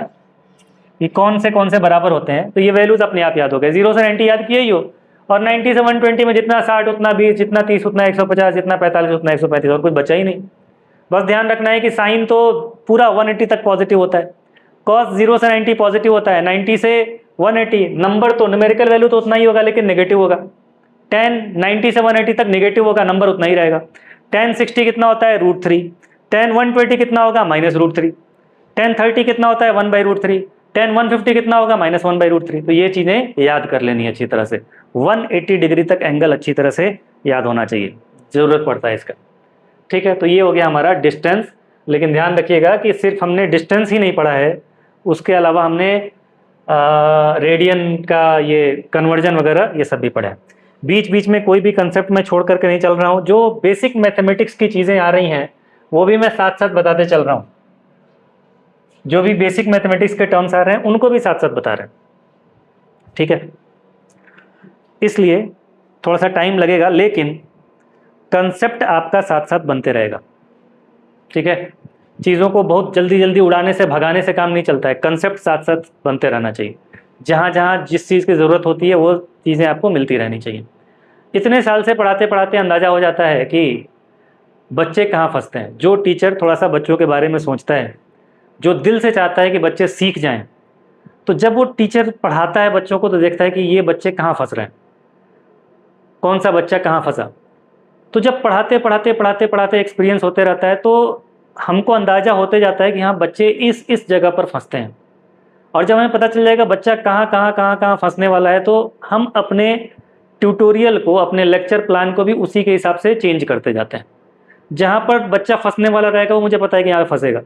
A: कि कौन से बराबर होते हैं, तो ये वैल्यूज अपने आप याद हो गए। 0 से 90 याद किए ही हो, और 90 से 120 में जितना 60 उतना 20, जितना 30 उतना 150, जितना 45 उतना 135, और कुछ बचा ही नहीं। बस ध्यान रखना है कि साइन तो पूरा 180 तक पॉजिटिव होता है, कॉस 0 से 90 पॉजिटिव होता है, 90 से 180 नंबर तो न्यूमेरिकल वैल्यू तो उतना ही होगा लेकिन नेगेटिव होगा। tan 90 से 180 तक नेगेटिव होगा, नंबर उतना ही रहेगा। tan 60 कितना होता है √3, tan 120 कितना होगा -√3, tan 30 कितना होता है 1/√3, tan 150 कितना होगा -1/√3। तो ये चीज़ें याद कर लेनी अच्छी तरह से, 180 डिग्री तक एंगल अच्छी तरह से याद होना चाहिए, ज़रूरत पड़ता है इसका। ठीक है, तो ये हो गया हमारा डिस्टेंस। लेकिन ध्यान रखिएगा कि सिर्फ हमने डिस्टेंस ही नहीं पढ़ा है, उसके अलावा हमने रेडियन का ये कन्वर्जन वगैरह ये सब भी पढ़ा है। बीच बीच में कोई भी कंसेप्ट मैं छोड़ करके नहीं चल रहा हूँ, जो बेसिक मैथमेटिक्स की चीज़ें आ रही हैं वो भी मैं साथ साथ बताते चल रहा हूँ, जो भी बेसिक मैथमेटिक्स के टर्म्स आ रहे हैं उनको भी साथ साथ बता रहे हैं। ठीक है, इसलिए थोड़ा सा टाइम लगेगा, लेकिन कंसेप्ट आपका साथ साथ बनते रहेगा। ठीक है, चीज़ों को बहुत जल्दी जल्दी उड़ाने से भगाने से काम नहीं चलता है, कंसेप्ट साथ साथ बनते रहना चाहिए। जहाँ जहाँ जिस चीज़ की ज़रूरत होती है वो चीज़ें आपको मिलती रहनी चाहिए। इतने साल से पढ़ाते पढ़ाते अंदाज़ा हो जाता है कि बच्चे कहाँ फंसते हैं। जो टीचर थोड़ा सा बच्चों के बारे में सोचता है, जो दिल से चाहता है कि बच्चे सीख जाएं, तो जब वो टीचर पढ़ाता है बच्चों को तो देखता है कि ये बच्चे कहाँ फंस रहे हैं, कौन सा बच्चा कहाँ फंसा। तो जब पढ़ाते पढ़ाते पढ़ाते पढ़ाते एक्सपीरियंस होते रहता है तो हमको अंदाज़ा होते जाता है कि हाँ बच्चे इस जगह पर फंसते हैं। और जब हमें पता चल जाएगा बच्चा कहाँ कहाँ कहाँ कहाँ फंसने वाला है, तो हम अपने ट्यूटोरियल को, अपने लेक्चर प्लान को भी उसी के हिसाब से चेंज करते जाते हैं। जहाँ पर बच्चा फंसने वाला रहेगा वो मुझे पता है कि यहाँ फंसेगा,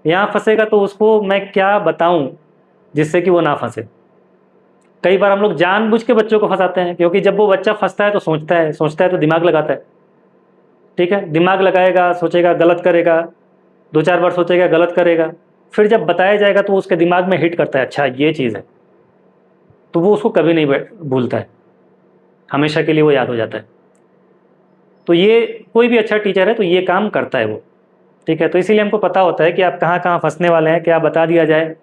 A: यहाँ फंसेगा, तो उसको मैं क्या बताऊँ जिससे कि वो ना फंसे। कई बार हम लोग जानबूझ के बच्चों को फंसाते हैं, क्योंकि जब वो बच्चा फंसता है तो सोचता है तो दिमाग लगाता है। ठीक है, दिमाग लगाएगा, सोचेगा, गलत करेगा, 2-4 बार सोचेगा, गलत करेगा, फिर जब बताया जाएगा तो उसके दिमाग में हिट करता है, अच्छा ये चीज़ है, तो वो उसको कभी नहीं भूलता है, हमेशा के लिए वो याद हो जाता है। तो ये कोई भी अच्छा टीचर है तो ये काम करता है वो। ठीक है, तो इसीलिए हमको पता होता है कि आप कहाँ कहाँ फंसने वाले हैं, क्या बता दिया जाए,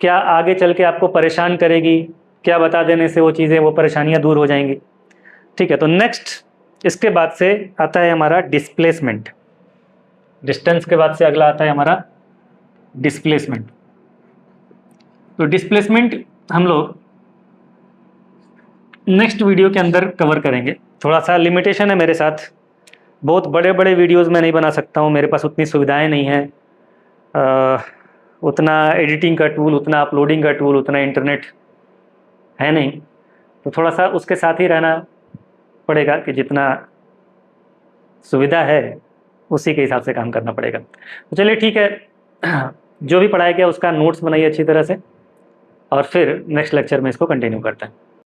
A: क्या आगे चल के आपको परेशान करेगी, क्या बता देने से वो चीज़ें, वो परेशानियाँ दूर हो जाएंगी। ठीक है, तो नेक्स्ट इसके बाद से आता है हमारा डिस्प्लेसमेंट। डिस्टेंस के बाद से अगला आता है हमारा डिस्प्लेसमेंट। तो डिस्प्लेसमेंट हम लोग नेक्स्ट वीडियो के अंदर कवर करेंगे। थोड़ा सा लिमिटेशन है मेरे साथ, बहुत बड़े बड़े वीडियोस मैं नहीं बना सकता हूँ, मेरे पास उतनी सुविधाएं नहीं हैं, उतना एडिटिंग का टूल, उतना अपलोडिंग का टूल, उतना इंटरनेट है नहीं, तो थोड़ा सा उसके साथ ही रहना पड़ेगा कि जितना सुविधा है उसी के हिसाब से काम करना पड़ेगा। तो चलिए ठीक है, जो भी पढ़ाया गया उसका नोट्स बनाइए अच्छी तरह से, और फिर नेक्स्ट लेक्चर में इसको कंटिन्यू करते हैं।